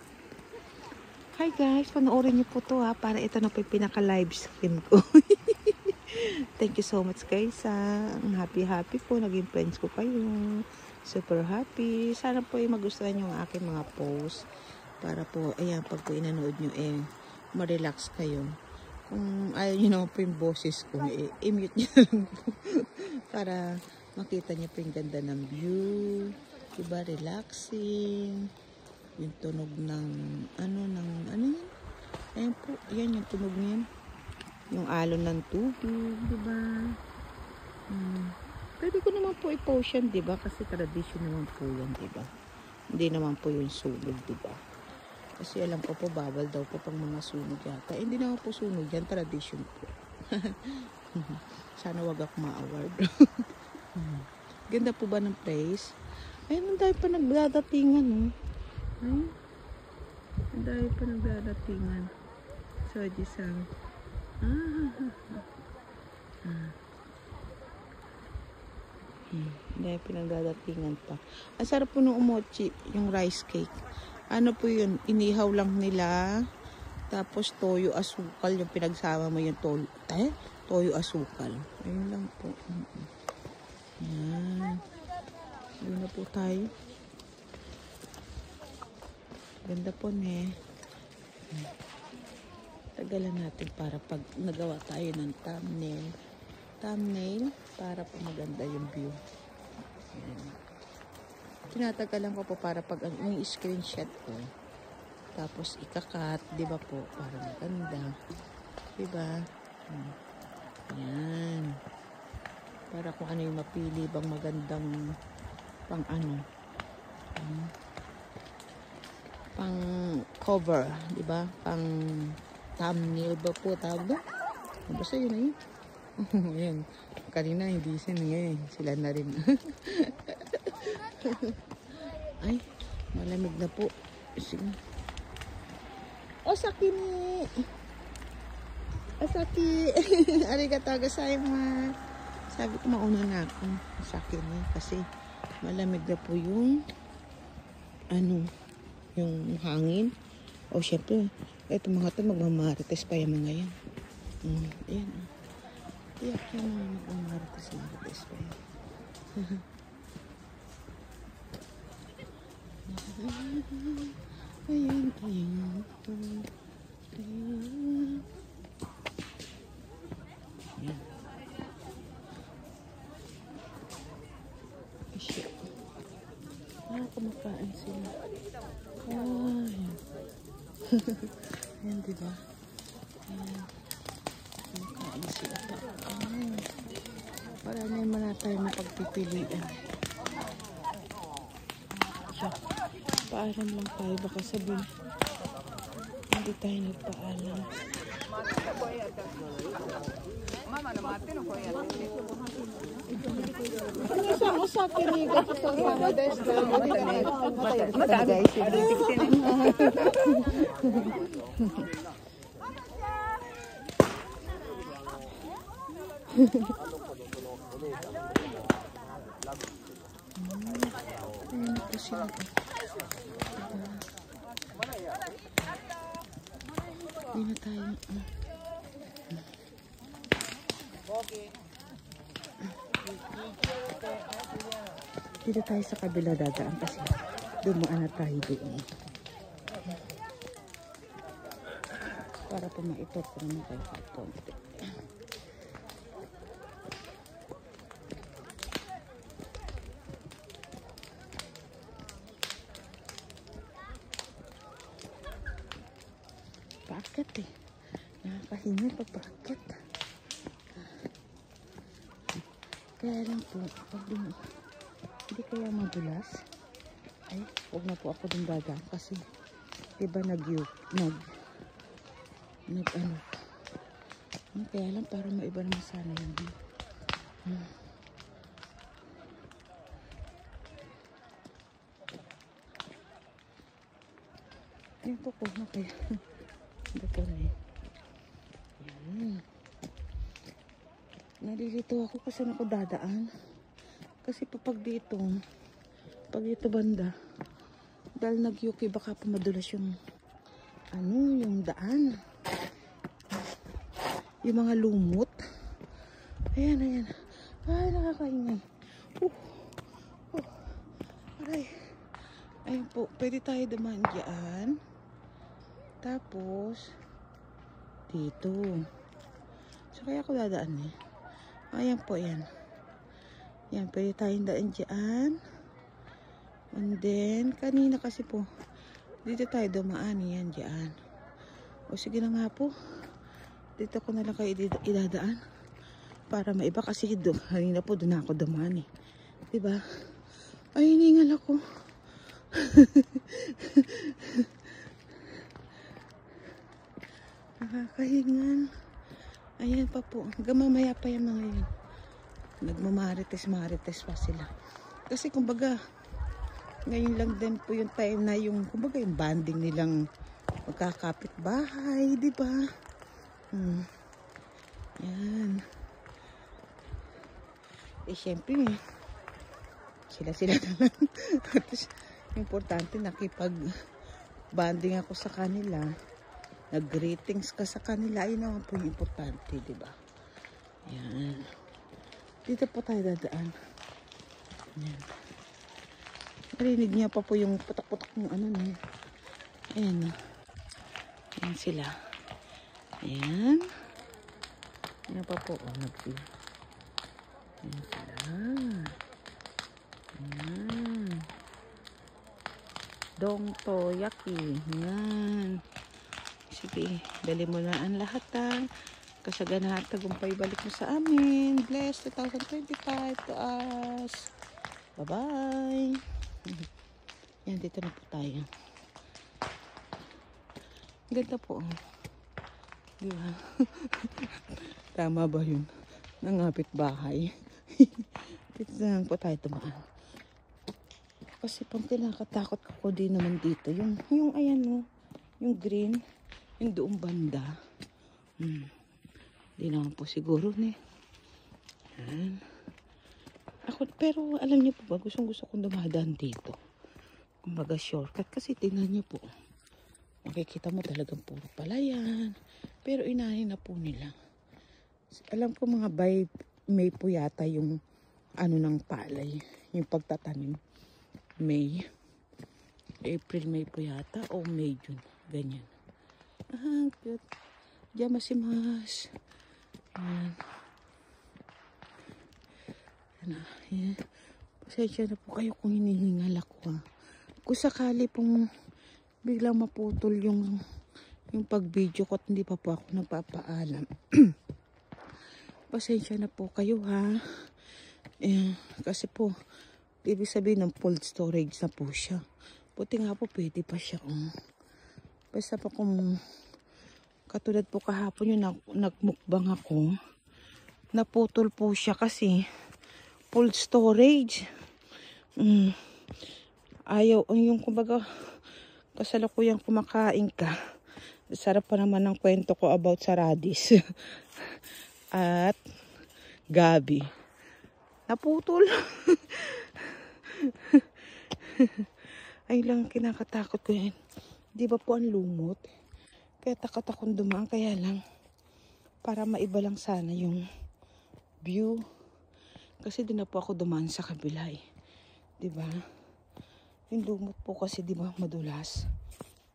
Hi guys, panoorin niyo po to ha, para ito na po yung pinaka-live stream ko. Thank you so much guys ha. Ang happy po, naging friends ko kayo. Super happy. Sana po yung magustuhan nyo ang aking mga post. Para po, ayan, pag po inanood nyo ma-relax kayo. Kung ayaw nyo naman po yung boses ko, i-mute nyo lang po. Para makita nyo po yung ganda ng view. Diba, relaxing. Yung tunog ng, ano yan? Ayan po, ayan yung tunog niyan. Yung alon ng tubig, diba? Pwede ko naman po i-post yan, diba? Kasi tradition naman po yan, diba? Hindi naman po yung sunog, diba? Kasi alam ko po, bawal daw po pang mga sunog yata. Hindi naman po sunog yan, tradition po. Sana wag ako ma-award. Ganda po ba ng place? Ayun, ang dahil pa nagdadatingan, oh. Ay, ang dahil pa nagdadatingan. Soji-san. Dahil pinagdadatingan pa. Ang sarap po ng umochi, yung rice cake. Ano po yun, inihaw lang nila. Tapos toyo asukal, yung pinagsama mo yung toyo asukal. Ayun lang po. Yan. Ayun na po tayo. Ganda po ne. Tagalan natin para pag nagawa tayo ng thumbnail para po maganda yung view. Ayan. Tinatagalan ko po para pag yung screenshot ko tapos ikakat, di ba po, para maganda, di ba? Ayan, para kung ano yung mapili bang magandang pang ano, pang cover, di ba? Pang thumbnail ba po tawag ba? Basta yun na yun. Ayan. Kanina hindi sila ngayon. Sila na rin. Ay, malamig na po. Sige. Osaki ni. Osaki. Arigatou gozaimasu. Sabi ko mauna na ako. Osaki ni. Kasi malamig na po yung ano, yung hangin. O, syempre, ito mga to, magmamarites pa yung mga yan. Ayan, tiyak yung mga magmamarites pa yan. Ayan. Ayan. Shit. Kumakain sila. Ayan. Ayan, diba? Ayan. Kumakain sila. Para naman na tayo mapagpipilian. Paalam lang tayo. Baka sabihin, hindi tayo nagpaalam. Ayan po sila. Hindi na tayo. Dito tayo sa kabila dadaan kasi dumaan na tayo doon. Para po maipot ko naman kayo konti. Paakyat eh. Nakakahinga pag paakyat. Kaya lang po, pag hindi kaya madulas, ay huwag na po ako dun dadaan kasi diba kaya lang para maiba naman sana yung ayun po ko na kaya dito na eh. Nalilito ako kasi ako dadaan kasi pag dito banda dahil nagyuki baka pumadulas yung yung daan, yung mga lumot. Ayan ay nakakaingay. Aray. Ayun po, pwede tayo dumaan dyan tapos dito so kaya ako dadaan eh. Ayan po, yan, pwede tayong daan dyan. And then, kanina kasi po, dito tayo dumaan, yan, dyan. O sige na nga po, dito ko na lang kayo idadaan. Para maiba kasi kanina po, doon ako dumaan eh. Diba? Ay, hiningal ako. Nakakahingal. Ayan pa po. Hanggang mamaya pa yung mga yun. Nagmamarites pa sila. Kasi kumbaga, ngayon lang din po yung time na yung, kumbaga yung banding nilang magkakapit bahay, di ba? Yan. Eh, syempre, sila na lang. At importante, nakipag-banding ako sa kanila. Nag-greetings ka sa kanila, ayun naman po yung importante, di ba? Yan. Dito po tayo dadaan. Yan. Narinig niya pa po yung putak-putak ng na. Ayan na. Ayan sila. Ayan. Ayan pa po. Ayan sila. Ayan. Dongto Yaki. Ayan. Sige, dali mo na ang lahat kasaganahan tagumpay balik mo sa amin. Bless 2025 to us. Bye-bye. Yan, dito na po tayo. Ganda po. Diba? Tama ba yun? Nangapit bahay. Dito na lang po tayo tumaan. Kasi pang kinakatakot ko din naman dito. Yung ayan no. Yung green. Yung doong banda. Hindi naman po siguro ne. Yan. Ako, pero alam niyo po ba, gustong gusto kong dumadaan dito. Kumbaga shortcut kasi tingnan niyo po. makikita mo talagang puro palayan. Pero inahin na po nila. Alam ko mga by May po yata yung ano ng palay. Yung pagtatanim. May. April, May po yata. O May, June. Ganyan. Ah, cute. Yamasimas. Ayan. Ayan. Pasensya na po kayo kung hinihingal ako ha. Kung sakali pong biglang maputol yung pag-video ko at hindi pa po ako nagpapaalam. Pasensya na po kayo ha. Kasi po, ibig sabihin ng cold storage na po siya. Buti nga po pwede pa siya. Basta po kung katulad po kahapon yung nagmukbang ako, naputol po siya kasi cold storage. Ayaw, yung kumbaga kasalukuyang kumakain ka. Sarap pa naman ng kwento ko about sa radis at gabi. Naputol. Ay lang kinakatakot ko yan. Di ba po ang lumot? Kaya takot akong dumaan. Kaya lang para maiba lang sana yung view. Kasi di na po ako dumaan sa kabila eh. Di ba? Yung lumot po kasi di ba madulas.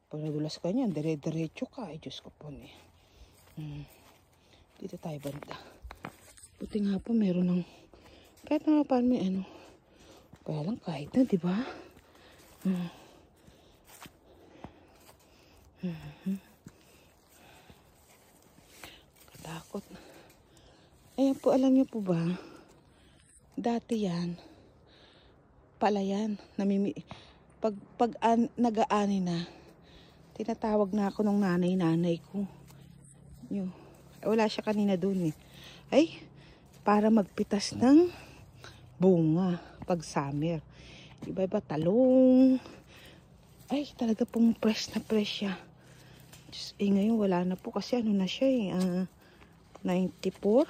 Pag nadulas ka niyan, dire-diretso ka. Ay Diyos ko po eh. Dito tayo banda. Buti nga po meron ng kahit nga pa may ano. Kaya lang kahit na, di ba? Katakot. Ayan po, alam niyo po ba? Dati yan, palayan. Pag nag-aani na, tinatawag na ako ng nanay ko. Wala siya kanina dun eh. Ay, para magpitas ng bunga pag summer. Iba-iba talong. Ay, talaga pong fresh na fresh siya. Ngayon wala na po kasi ano na siya eh. 94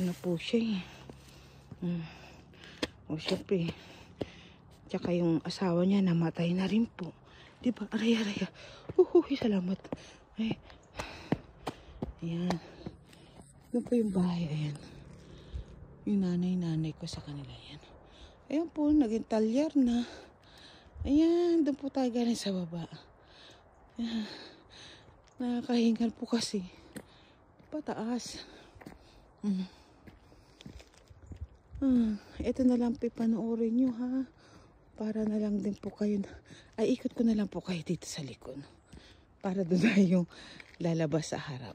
na po siya eh. O syempre. Tsaka yung asawa niya namatay na rin po. Diba? Aray. Salamat. Ay. Ayan. Doon po yung bahay. Ayan. Yung nanay ko sa kanila. Ayan. Ayan po. Naging talyar na. Ayan. Doon po tayo galing sa baba. Ayan. Nakakahingal po kasi. Pataas. Ito na lang panoorin nyo ha. Para na lang din po kayo. Ay, ikot ko na lang po kayo dito sa likod. Para doon na yung lalabas sa harap.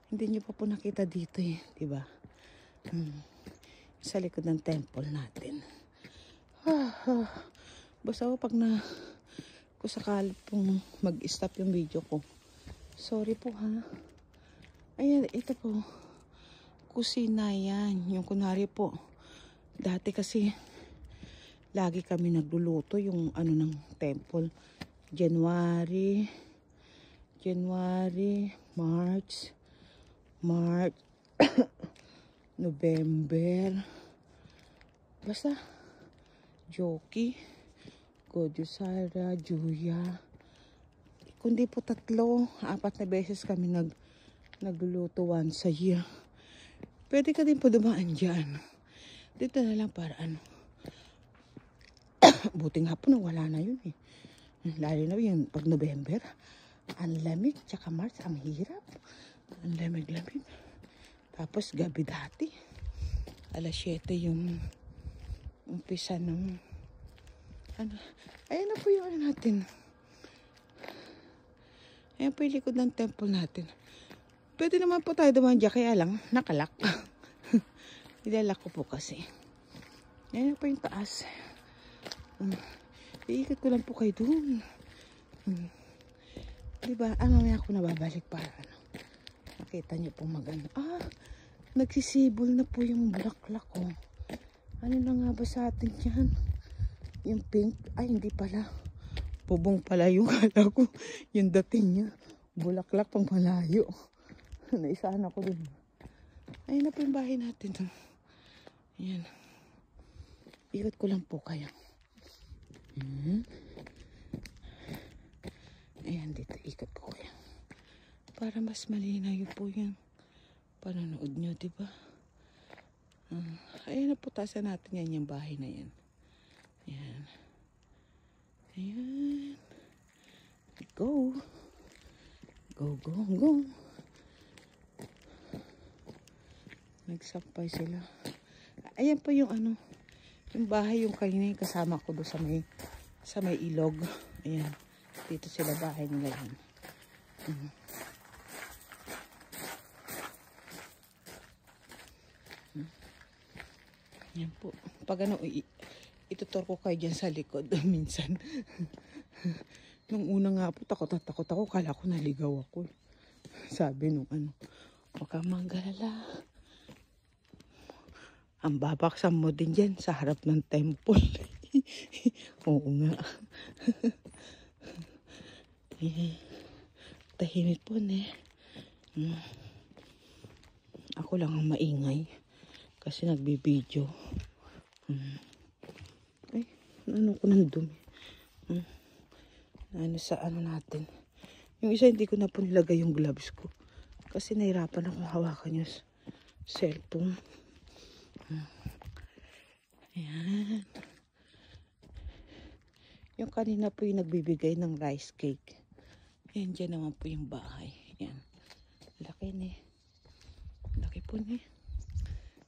Hindi nyo pa po nakita dito eh. Diba? Sa likod ng temple natin. Basta pag kung sakali pong mag-stop yung video ko. Sorry po ha. Ayan, ito po. Kusina yan. Yung kunwari po. Dati kasi lagi kami nagluluto yung ano ng temple. January, March, November. Basta Joki, Godusara, Julia. Kundi po 3, 4 na beses kami nagluluto once a year. Pwede ka din po dumaan dyan. Dito na lang para ano. Buti nga po na wala na yun eh. Lalo na yung pag November. Ang lamig. Tsaka March. Ang hirap. Ang lamig-lamig. Tapos gabi dati. Alas 7 yung umpisa ng ano. Ayan na po yung ano natin. Ayan po yung likod ng temple natin. Pwede naman po tayo dumaan dyan. Kaya lang nakalak. Nilalak ko po kasi. Ayan po yung taas. Iikot ko lang po kayo doon. Diba? Mamaya ako nababalik para ano. Nakita niyo po maganda. Nagsisibol na po yung bulaklak ko. Ano na nga ba sa atin yan? Yung pink. Ay, hindi pala. Bubong pala yung kala ko. Yung dating niya. Bulaklak pang malayo. Naisahan ako dun. Ayun na po yung bahay natin. Ayan. Ikot ko lang po kayo. dito ikot ko yan. Para mas malinaw yun po yung panonood nyo, diba? Ayan na po, tasan natin yan yung bahay na yan. Ayan. Ayan. Go. Go, go, go. Nagsampay sila. Ayan po yung ano, yung bahay yung kanina yung kasama ko doon sa may ilog. Ayan. Dito sila bahay nila yan. Ayan po. Pag ano, itutur ko kayo dyan sa likod minsan. Nung una nga po, takot ako. Kala ko naligaw ako. Sabi nung ano, huwag kang manggalala. Ang babaksan mo din dyan sa harap ng temple. Oo nga. Tahimik po Ako lang ang maingay. Kasi nagbibideo. Ay, ano ko nang dumi. Ano sa ano natin. Yung isa hindi ko na po nilagay yung gloves ko. Kasi nahirapan akong hawakan yung cellphone. Ayan. Yung kanina po yung nagbibigay ng rice cake. Ayan, dyan naman po yung bahay. Ayan. Laki Laki po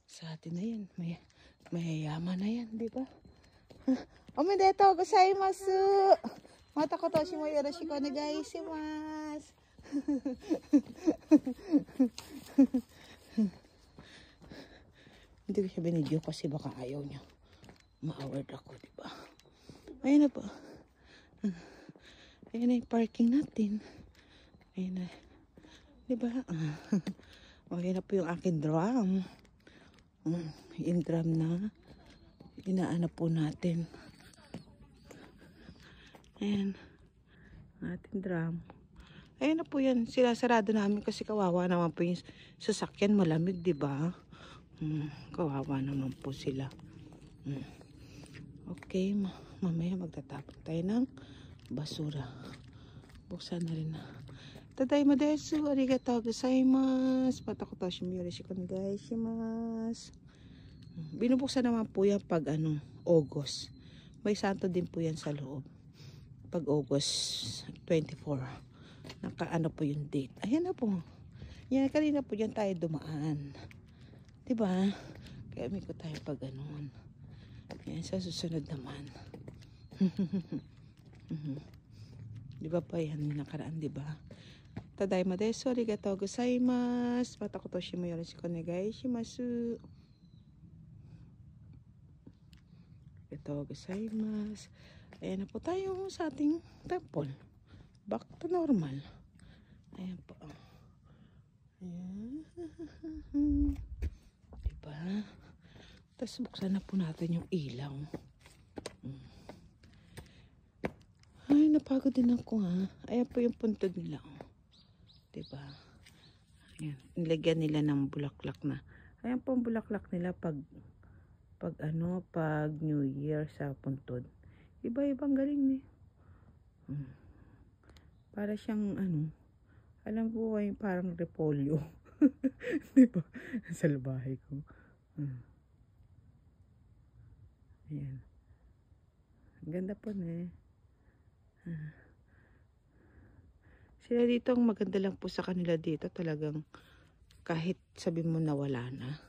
sa atin na yan. Mayayaman na yan, di ba? Omedetou gozaimasu! Mata kotoshi mo yoroshiku onegai shimasu! Hindi ko siya binidyo kasi baka ayaw niya. Ma-award ako, di ba? Ayan na po. Ayan na yung parking natin. Ayan na. Di ba? Ayan na po yung aking drum. Yung drum na inaano po natin. Ayan. Ating drum. Ayan na po yan. Sila sarado namin kasi kawawa naman po yung sasakyan. Malamig, di ba? Kawawa naman po sila. Okay, mamaya magtatapon tayo ng basura. Buksan na rin na. Tadaima desu, arigatou gozaimasu. Mata kotoshi mo yoroshiku onegai shimasu. Binubuksan naman po yan pag August. May santo din po yan sa loob. Pag August 24. Nakaano po yung date. Ayan na po. Yan, kanina po yan tayo dumaan. Diba? Kaya may ko tayo pag ganoon. Yan, sa susunod naman. Diba pa yan, nakaraan, diba? Tadaima desu, arigatou gozaimasu. Mata kotoshi mo yoroshiku onegai shimasu. Arigatou gozaimasu. Ayan na po tayo sa ating temple. Back to normal. Ayan po. Ayan. Diba? Tapos buksan na po natin yung ilaw. Ay, napagod din ako Ayan po yung puntod nila. Diba? Ayan. Nilagyan nila ng bulaklak na. Ayan po ang bulaklak nila pag New Year sa puntod. Iba-ibang galing Para siyang alam ko ay parang repolyo. Diba? Sa bahay ko. Ayan. Ang ganda po Sila dito, ang maganda lang po sa kanila dito. Talagang kahit sabi mo na wala na.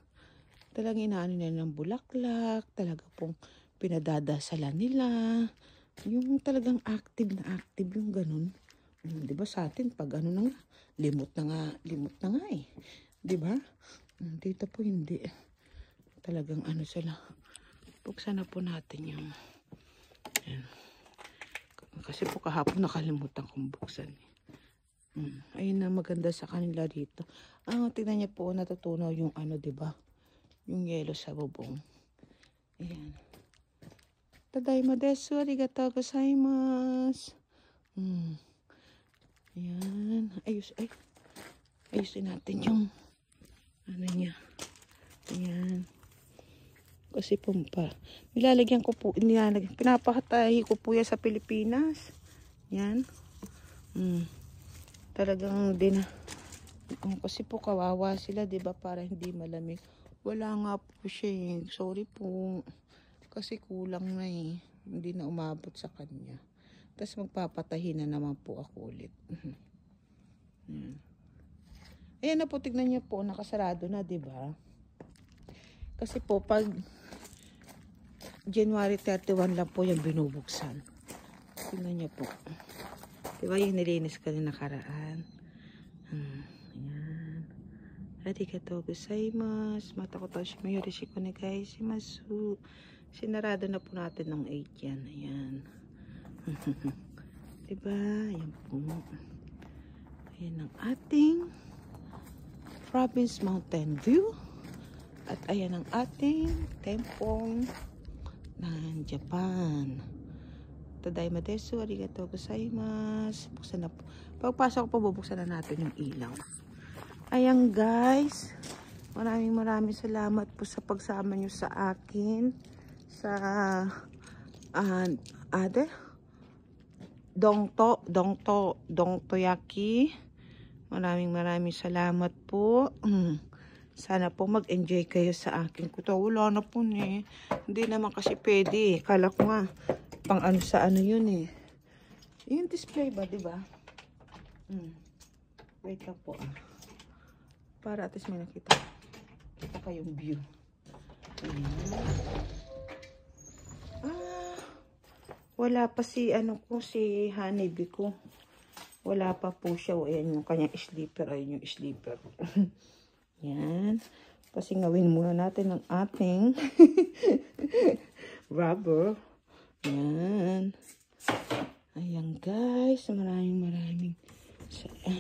Talagang inaano nila ng bulaklak. Talaga pong pinadadasalan nila. Yung talagang active yung ganun. Diba sa atin, pag na nga, limot na nga Diba? Dito po hindi. Talagang sila. Buksan na po natin yung yan. Kasi po kahapon nakalimutan kong buksan ayun na maganda sa kanila dito. Tingnan niyo po, natutunaw yung diba? Yung yellow sa bubong. Ayan. Tadaima desu, arigatou gozaimasu. Ayan. Ayusin natin yung niya. Ayan. Kasi nilalagyan ko po, pinapakatahi ko po yan sa Pilipinas. Yan. talagang kasi po kawawa sila, 'di ba, para hindi malamig. Wala nga po siya eh. Sorry po. Kasi kulang na eh. Hindi na umabot sa kanya. Tapos magpapatahin na naman po ako ulit. Ayan na po, tignan niyo po, nakasarado na, 'di ba? Kasi po pag January 31 lang po yung binubuksan. Tignan niyo po. 'Di ba yung nilinis ko na nakaraan? Ayan. Arigatou gozaimasu. Mata ko to shimayo rishiko onegai shimasu. Sinarado na po natin ng 8 yan. Ayan. Diba? Ayan po. Ayan ang ating province mountain view. At ayan ang ating temple ng Japan. Tadaima desu. Arigatou gozaimasu. Buksan na po. Pagpasok po, bubuksan na natin yung ilaw. Ayan guys. Maraming salamat po sa pagsama nyo sa akin. Sa Dongtoyaki. Maraming salamat po. Sana po mag-enjoy kayo sa akin. Kuto, wala na po eh. Hindi naman kasi pwede. Kala ko nga, pang ano sa ano yun eh. Yung display ba, diba? Wait lang po para at least may nakita. Kita kayong view. Wala pa si si honeybee ko. Wala pa po siya. Ayan yung kanyang sleeper. Ayan yung sleeper. Yan. Pasingawin muna natin ang ating rubber. Yan. Ayan guys. Maraming.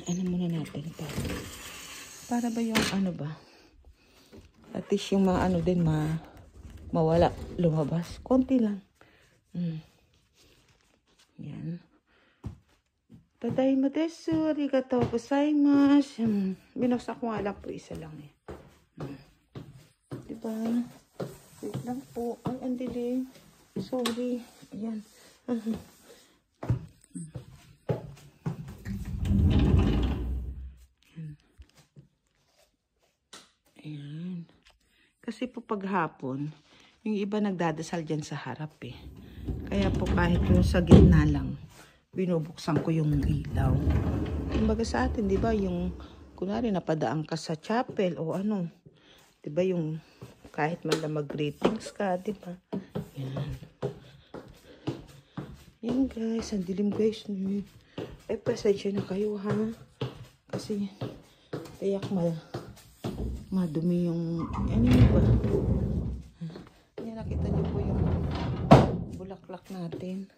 Ano muna natin. Para ba yung at least yung mga din mawala, lumabas. Konti lang. Yan. Tadaima desu. Arigatou gozaimasu. Binuksan ko nga lang po, isa lang eh. Diba? Wait lang po. Ay, ang dilim. Sorry. Ayan. Ayan. Kasi po paghapon, yung iba nagdadasal dyan sa harap eh. Kaya po kahit yung sa gitna lang, binubuksan ko yung ilaw. Kumbaga sa atin, di ba, yung kunwari napadaan ka sa chapel o di ba, yung kahit man lang mag-greetings ka, di ba? Yan. Yan guys, ang dilim guys. Eh, pasensya na kayo ha. Kasi, kayak madumi yung, ba? Yan, nakita niyo po yung bulaklak natin.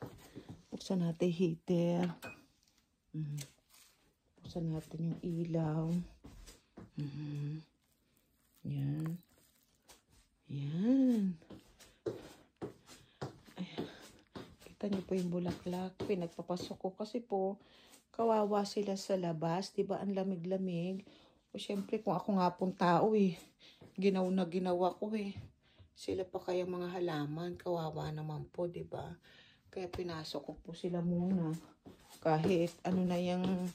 Buksan natin heater. Buksan natin yung ilaw. Yan. Yan. Ayan. Kita niyo po yung bulaklak. Pinagpapasok ko kasi po, kawawa sila sa labas. Diba, ang lamig-lamig. O syempre, kung ako nga pong tao eh, ginawa ko eh. Sila pa kaya mga halaman. Kawawa naman po, diba? Kaya pinasok ko po sila muna. Kahit na yung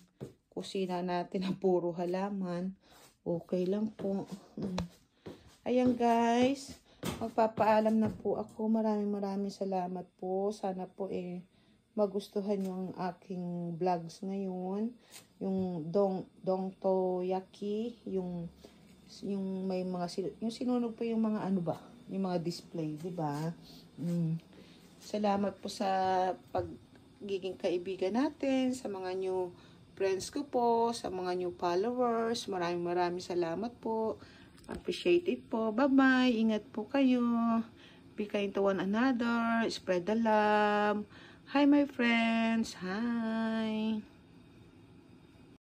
kusina natin na puro halaman. Okay lang po. Ayan guys. Magpapaalam na po ako. Maraming salamat po. Sana po magustuhan yung aking vlogs ngayon. Yung Dongtoyaki. Yung may mga yung sinunog po yung mga yung mga display, diba? Salamat po sa pagiging kaibigan natin, sa mga new friends ko po, sa mga new followers. Maraming salamat po. Appreciate it po. Bye-bye. Ingat po kayo. Be kind to one another. Spread the love. Hi, my friends. Hi.